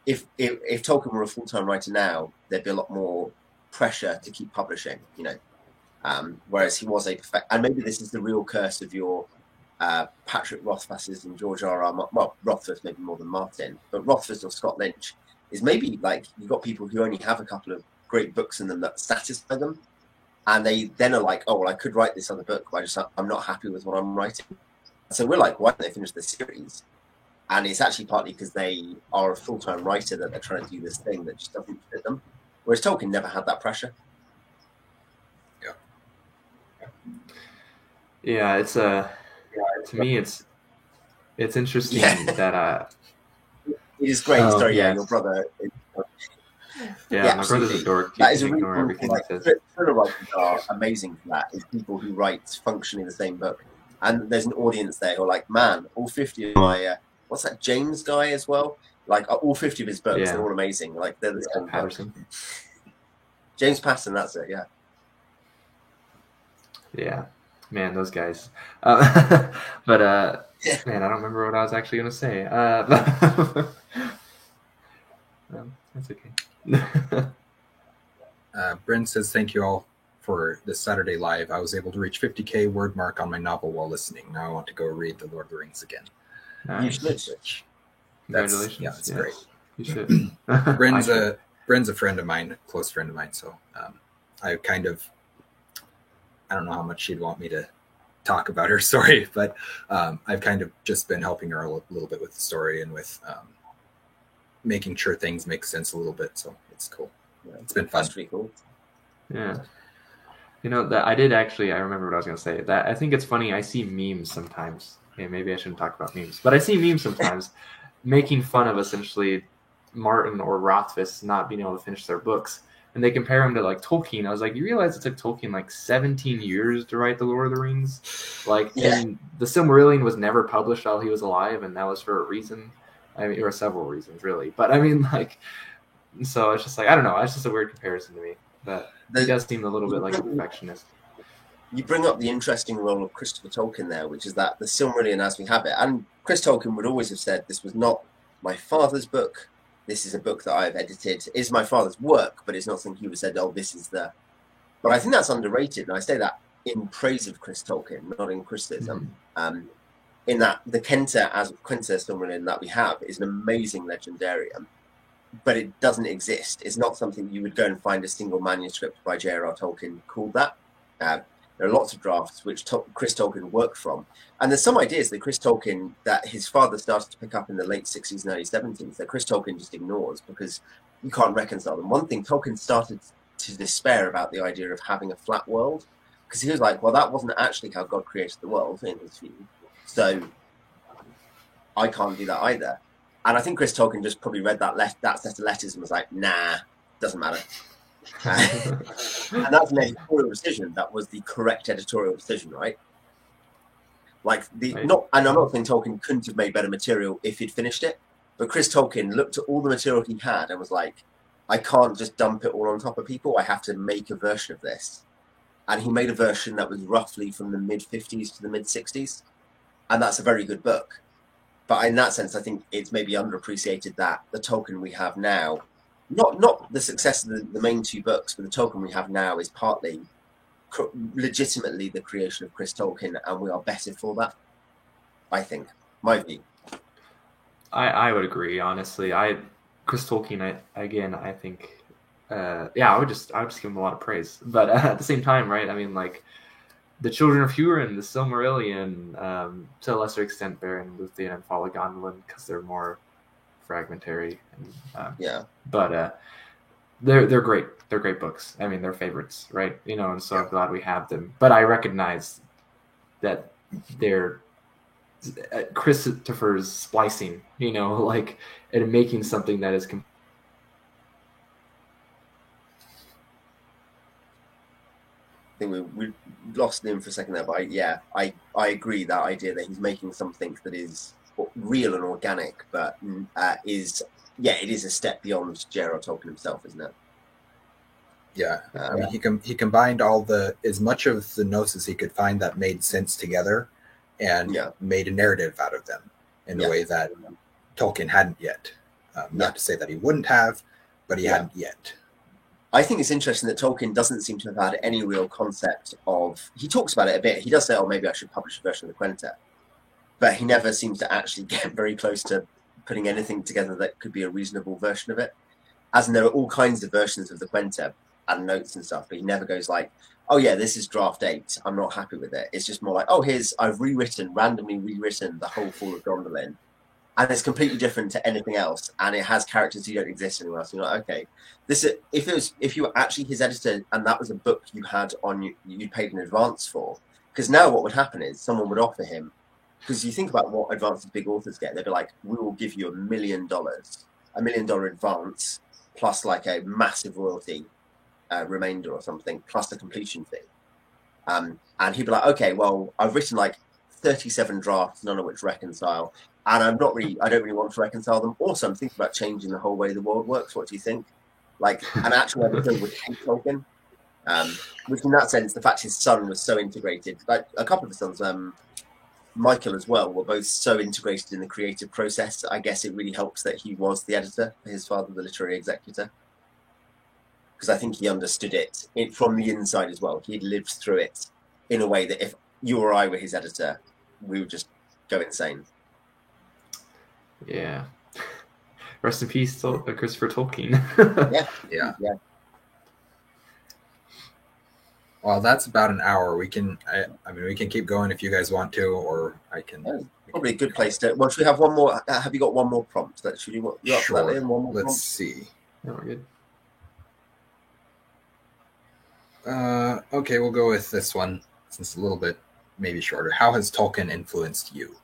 [SPEAKER 3] If Tolkien were a full-time writer now, there'd be a lot more pressure to keep publishing, whereas he was and maybe this is the real curse of your Patrick Rothfuss's and George R.R. Well, Rothfuss maybe more than Martin, but Rothfuss or Scott Lynch is maybe like you've got people who only have a couple of great books in them that satisfy them, and they then are like, oh, well, I could write this other book, but I'm not happy with what I'm writing. So we're like, why don't they finish the series? And it's actually partly because they are a full-time writer that they're trying to do this thing that just doesn't fit them. Whereas Tolkien never had that pressure.
[SPEAKER 2] Yeah, it's to me, it's interesting that
[SPEAKER 3] it is great story. Yeah, your brother.
[SPEAKER 2] Yeah, my brother's a dork.
[SPEAKER 3] That is a really cool thing. Thriller writers are amazing for that. Is people who write functionally the same book, and there's an audience there who are like, man, all 50 of my what's that James guy as well? Like all 50 of his books, they're all amazing. Like they're the same
[SPEAKER 2] Patterson.
[SPEAKER 3] James Patterson, that's it. Yeah.
[SPEAKER 2] Yeah, man, those guys. But man, I don't remember what I was actually going to say. That's okay.
[SPEAKER 1] Bryn says, thank you all for this Saturday live. I was able to reach 50K word mark on my novel while listening. Now I want to go read The Lord of the Rings again.
[SPEAKER 2] Nice.
[SPEAKER 3] You should.
[SPEAKER 2] Congratulations.
[SPEAKER 1] Yeah, it's great.
[SPEAKER 2] You should.
[SPEAKER 1] Bryn's a friend of mine, a close friend of mine. So I don't know how much she'd want me to talk about her story, but I've kind of just been helping her a little bit with the story and with making sure things make sense a little bit. So it's cool.
[SPEAKER 3] Yeah.
[SPEAKER 1] It's been fun.
[SPEAKER 3] That's pretty cool.
[SPEAKER 2] Yeah. You know, that I remember what I was going to say. That I think it's funny. I see memes sometimes. Okay, maybe I shouldn't talk about memes, but I see memes sometimes making fun of essentially Martin or Rothfuss not being able to finish their books. And they compare him to like Tolkien. I was like, you realize it took Tolkien like 17 years to write The Lord of the Rings? Like, and the Silmarillion was never published while he was alive, and that was for a reason. I mean, or several reasons, really. But I mean, like, so it's just like, I don't know. It's just a weird comparison to me. But he does seem a little bit like a perfectionist.
[SPEAKER 3] You bring up the interesting role of Christopher Tolkien there, which is that the Silmarillion as we have it, and Chris Tolkien would always have said, this was not my father's book. This is a book that I've edited. It's my father's work, but it's not something he would have said, oh, this is the... But I think that's underrated, and I say that in praise of Chris Tolkien, not in criticism. In that the Quenta Silmarillion that we have is an amazing legendarium, but it doesn't exist. It's not something you would go and find a single manuscript by J.R.R. Tolkien called that. There are lots of drafts which Chris Tolkien worked from. And there's some ideas that Chris Tolkien, that his father started to pick up in the late 60s and early 70s, that Chris Tolkien just ignores because you can't reconcile them. One thing, Tolkien started to despair about the idea of having a flat world, because he was like, well, that wasn't actually how God created the world in his view. So I can't do that either. And I think Chris Tolkien just probably read that set of letters and was like, nah, doesn't matter. And that's an editorial decision. That was the correct editorial decision, right? Like and I'm not saying Tolkien couldn't have made better material if he'd finished it, but Chris Tolkien looked at all the material he had and was like, I can't just dump it all on top of people. I have to make a version of this. And he made a version that was roughly from the mid-50s to the mid-60s, and that's a very good book. But in that sense, I think it's maybe underappreciated that the Tolkien we have now, not the success of the main two books, but the Tolkien we have now is partly legitimately the creation of Chris Tolkien, and we are better for that, I think. My view.
[SPEAKER 2] I would agree, honestly. Chris Tolkien, I think, I would just give him a lot of praise. But at the same time, right, I mean, like, the Children of Hurin, the Silmarillion, to a lesser extent, Beren, Luthien, and Fall of Gondolin, because they're more fragmentary. And, But they're great. They're great books. I mean, they're favorites, right? You know, and so I'm glad we have them. But I recognize that they're Christopher's splicing, you know, like, and making something that is
[SPEAKER 3] I think we lost him for a second there, but I agree that idea that he's making something that is real and organic, but it is a step beyond J.R.R. Tolkien himself, isn't it?
[SPEAKER 1] Yeah, I mean, he combined as much of the notes as he could find that made sense together, and made a narrative out of them in a way that Tolkien hadn't yet. Not to say that he wouldn't have, but he hadn't yet.
[SPEAKER 3] I think it's interesting that Tolkien doesn't seem to have had any real concept of... He talks about it a bit. He does say, oh, maybe I should publish a version of the Quenta. But he never seems to actually get very close to putting anything together that could be a reasonable version of it. As in, there are all kinds of versions of the Quenta and notes and stuff, but he never goes like, oh yeah, this is draft 8. I'm not happy with it. It's just more like, oh, I've randomly rewritten the whole Fall of Gondolin. And it's completely different to anything else, and it has characters who don't exist anywhere else. You're like, okay, if you were actually his editor, and that was a book you had you paid in advance for, because now what would happen is someone would offer him, because you think about what advances big authors get, they'd be like, we will give you $1 million advance, plus like a massive royalty remainder or something, plus the completion fee. And he'd be like, okay, well, I've written like 37 drafts, none of which reconcile. And I don't really want to reconcile them. Also, I'm thinking about changing the whole way the world works. What do you think? Like, an actual editor would hate Tolkien. Which in that sense, the fact his son was so integrated, like a couple of his sons, Michael as well, were both so integrated in the creative process. I guess it really helps that he was the editor, his father, the literary executor. Because I think he understood it from the inside as well. He'd lived through it in a way that if you or I were his editor, we would just go insane.
[SPEAKER 2] Yeah. Rest in peace, Christopher Tolkien.
[SPEAKER 3] Yeah.
[SPEAKER 1] Well, that's about an hour. We can, I mean, we can keep going if you guys want to, or I can.
[SPEAKER 3] Yeah, probably a good place to. Well, should we have one more? Have you got one more prompt? That should you up for that,
[SPEAKER 1] Sure.
[SPEAKER 3] Liam? One more
[SPEAKER 1] Let's
[SPEAKER 3] prompt?
[SPEAKER 1] see.
[SPEAKER 2] No, we're good.
[SPEAKER 1] Okay, we'll go with this one since it's a little bit maybe shorter. How has Tolkien influenced you?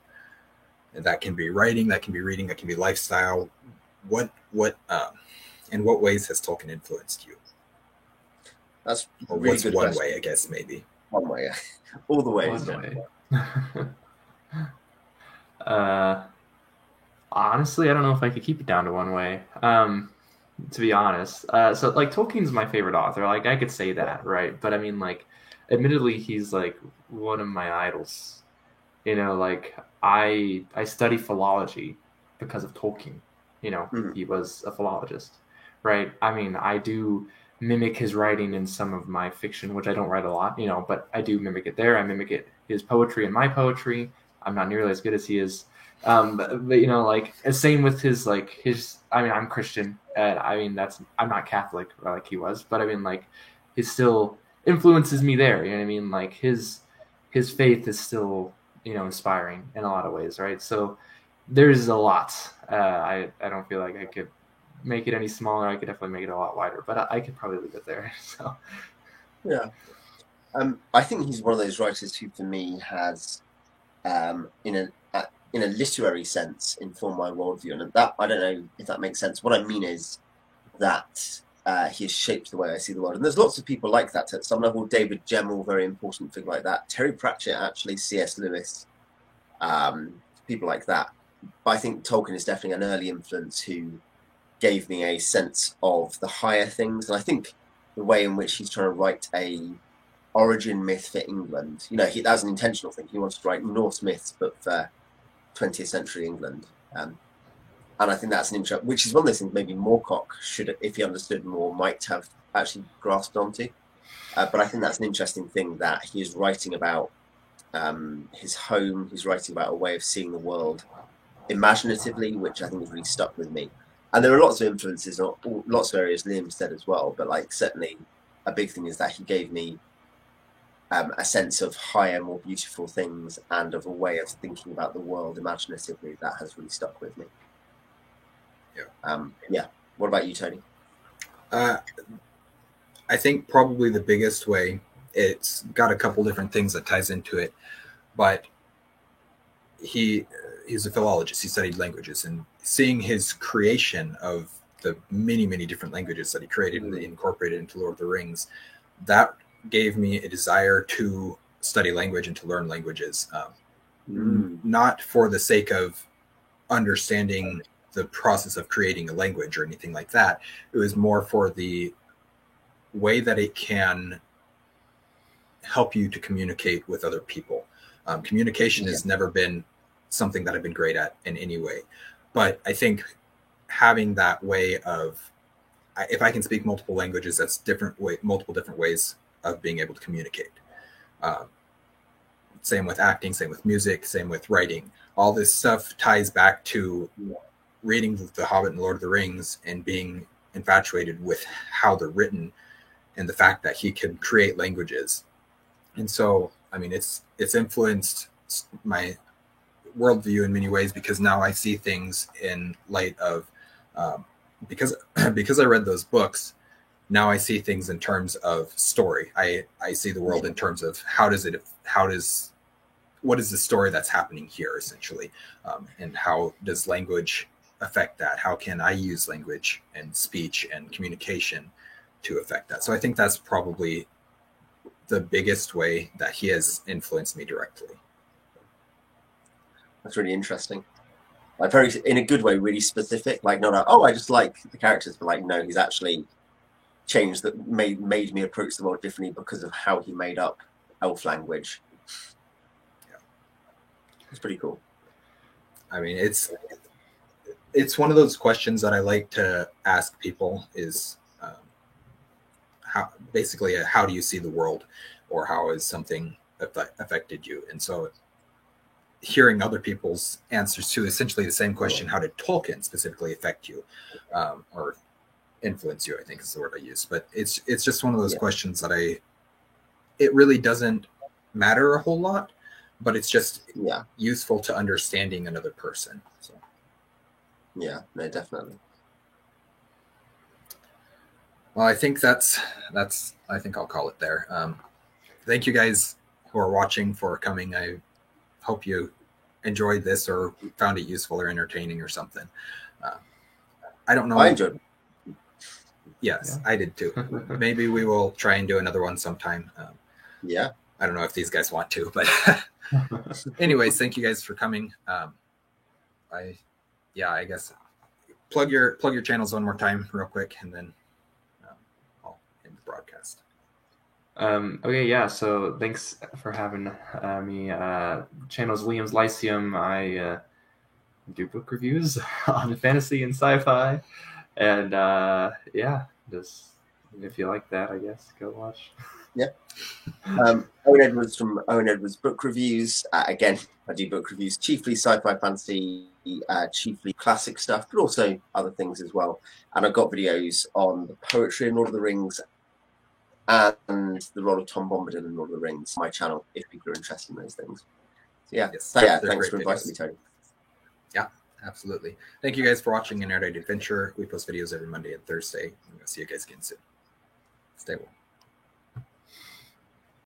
[SPEAKER 1] And that can be writing, that can be reading, that can be lifestyle. In what ways has Tolkien influenced you?
[SPEAKER 3] That's
[SPEAKER 1] Or
[SPEAKER 3] really
[SPEAKER 1] what's
[SPEAKER 3] good
[SPEAKER 1] one
[SPEAKER 3] question.
[SPEAKER 1] way, I guess, maybe.
[SPEAKER 3] One way, all the ways.
[SPEAKER 2] One way. Honestly, I don't know if I could keep it down to one way. To be honest, so like Tolkien's my favorite author. Like I could say that, right? But I mean, like, admittedly, he's like one of my idols. You know, like I study philology because of Tolkien. You know, he was a philologist, right? I mean, I do mimic his writing in some of my fiction, which I don't write a lot, you know, but I do mimic it there. I mimic his poetry in my poetry. I'm not nearly as good as he is. But you know, like same with his I mean, I'm Christian, and I mean I'm not Catholic like he was, but I mean like he still influences me there. You know what I mean? Like his faith is still, you know, inspiring in a lot of ways, right? So there's a lot. I don't feel like I could make it any smaller. I could definitely make it a lot wider, but I could probably leave it there. So
[SPEAKER 3] yeah, I think he's one of those writers who, for me, has in a literary sense informed my worldview, and that I don't know if that makes sense. What I mean is that he has shaped the way I see the world, and there's lots of people like that at some level. David Gemmell, very important figure like that. Terry Pratchett, actually, C.S. Lewis, people like that. But I think Tolkien is definitely an early influence who gave me a sense of the higher things, and I think the way in which he's trying to write a origin myth for England, you know, that's an intentional thing. He wants to write Norse myths, but for 20th century England. And I think that's an interest, which is one of those things maybe Moorcock should, if he understood more, might have actually grasped onto. But I think that's an interesting thing that he is writing about his home. He's writing about a way of seeing the world imaginatively, which I think has really stuck with me. And there are lots of influences, lots of areas Liam said as well, but like certainly a big thing is that he gave me a sense of higher, more beautiful things and of a way of thinking about the world imaginatively that has really stuck with me. Yeah. What about you, Tony?
[SPEAKER 1] I think probably the biggest way, it's got a couple different things that ties into it, but he's a philologist. He studied languages, and seeing his creation of the many, many different languages that he created and incorporated into Lord of the Rings, that gave me a desire to study language and to learn languages, not for the sake of understanding the process of creating a language or anything like that. It was more for the way that it can help you to communicate with other people. Communication has never been something that I've been great at in any way, but I think having that way of, if I can speak multiple languages, that's multiple different ways of being able to communicate. Same with acting, same with music, same with writing. All this stuff ties back to reading The Hobbit and Lord of the Rings and being infatuated with how they're written and the fact that he can create languages. And so, I mean, it's influenced my worldview in many ways, because now I see things in light of, because I read those books, now I see things in terms of story. I see the world in terms of what is the story that's happening here, essentially, and how does language affect that? How can I use language and speech and communication to affect that? So I think that's probably the biggest way that he has influenced me directly.
[SPEAKER 3] That's really interesting. Like, very, in a good way, really specific. Like, not I just like the characters, but like, no, he's actually changed that, made me approach the world differently because of how he made up elf language. Yeah, it's pretty cool.
[SPEAKER 1] I mean, it's one of those questions that I like to ask people is, how do you see the world, or how has something affected you? And so hearing other people's answers to essentially the same question, how did Tolkien specifically affect you, or influence you, I think is the word I use. But it's just one of those questions that it really doesn't matter a whole lot, but it's just useful to understanding another person. So
[SPEAKER 3] yeah, no, definitely.
[SPEAKER 1] Well, I think that's I think I'll call it there. Thank you guys who are watching for coming. I hope you enjoyed this or found it useful or entertaining or something. I don't know.
[SPEAKER 3] I enjoyed it.
[SPEAKER 1] Yes, I did too. Maybe we will try and do another one sometime.
[SPEAKER 3] Yeah.
[SPEAKER 1] I don't know if these guys want to, but anyways, thank you guys for coming. I guess plug your channels one more time real quick, and then I'll end the broadcast.
[SPEAKER 2] Okay, yeah. So thanks for having me. Channel's Liam's Lyceum. I do book reviews on fantasy and sci-fi, and just if you like that, I guess go watch.
[SPEAKER 3] Yeah. Owen Edwards from Owen Edwards Book Reviews. Again, I do book reviews, chiefly sci-fi, fantasy, chiefly classic stuff, but also other things as well. And I've got videos on the poetry in Lord of the Rings and the role of Tom Bombadil in Lord of the Rings. My channel, if people are interested in those things. So thanks for inviting me, Tony.
[SPEAKER 1] Yeah, absolutely. Thank you guys for watching An Erudite Adventure. We post videos every Monday and Thursday. I'm going to see you guys again soon. Stay well.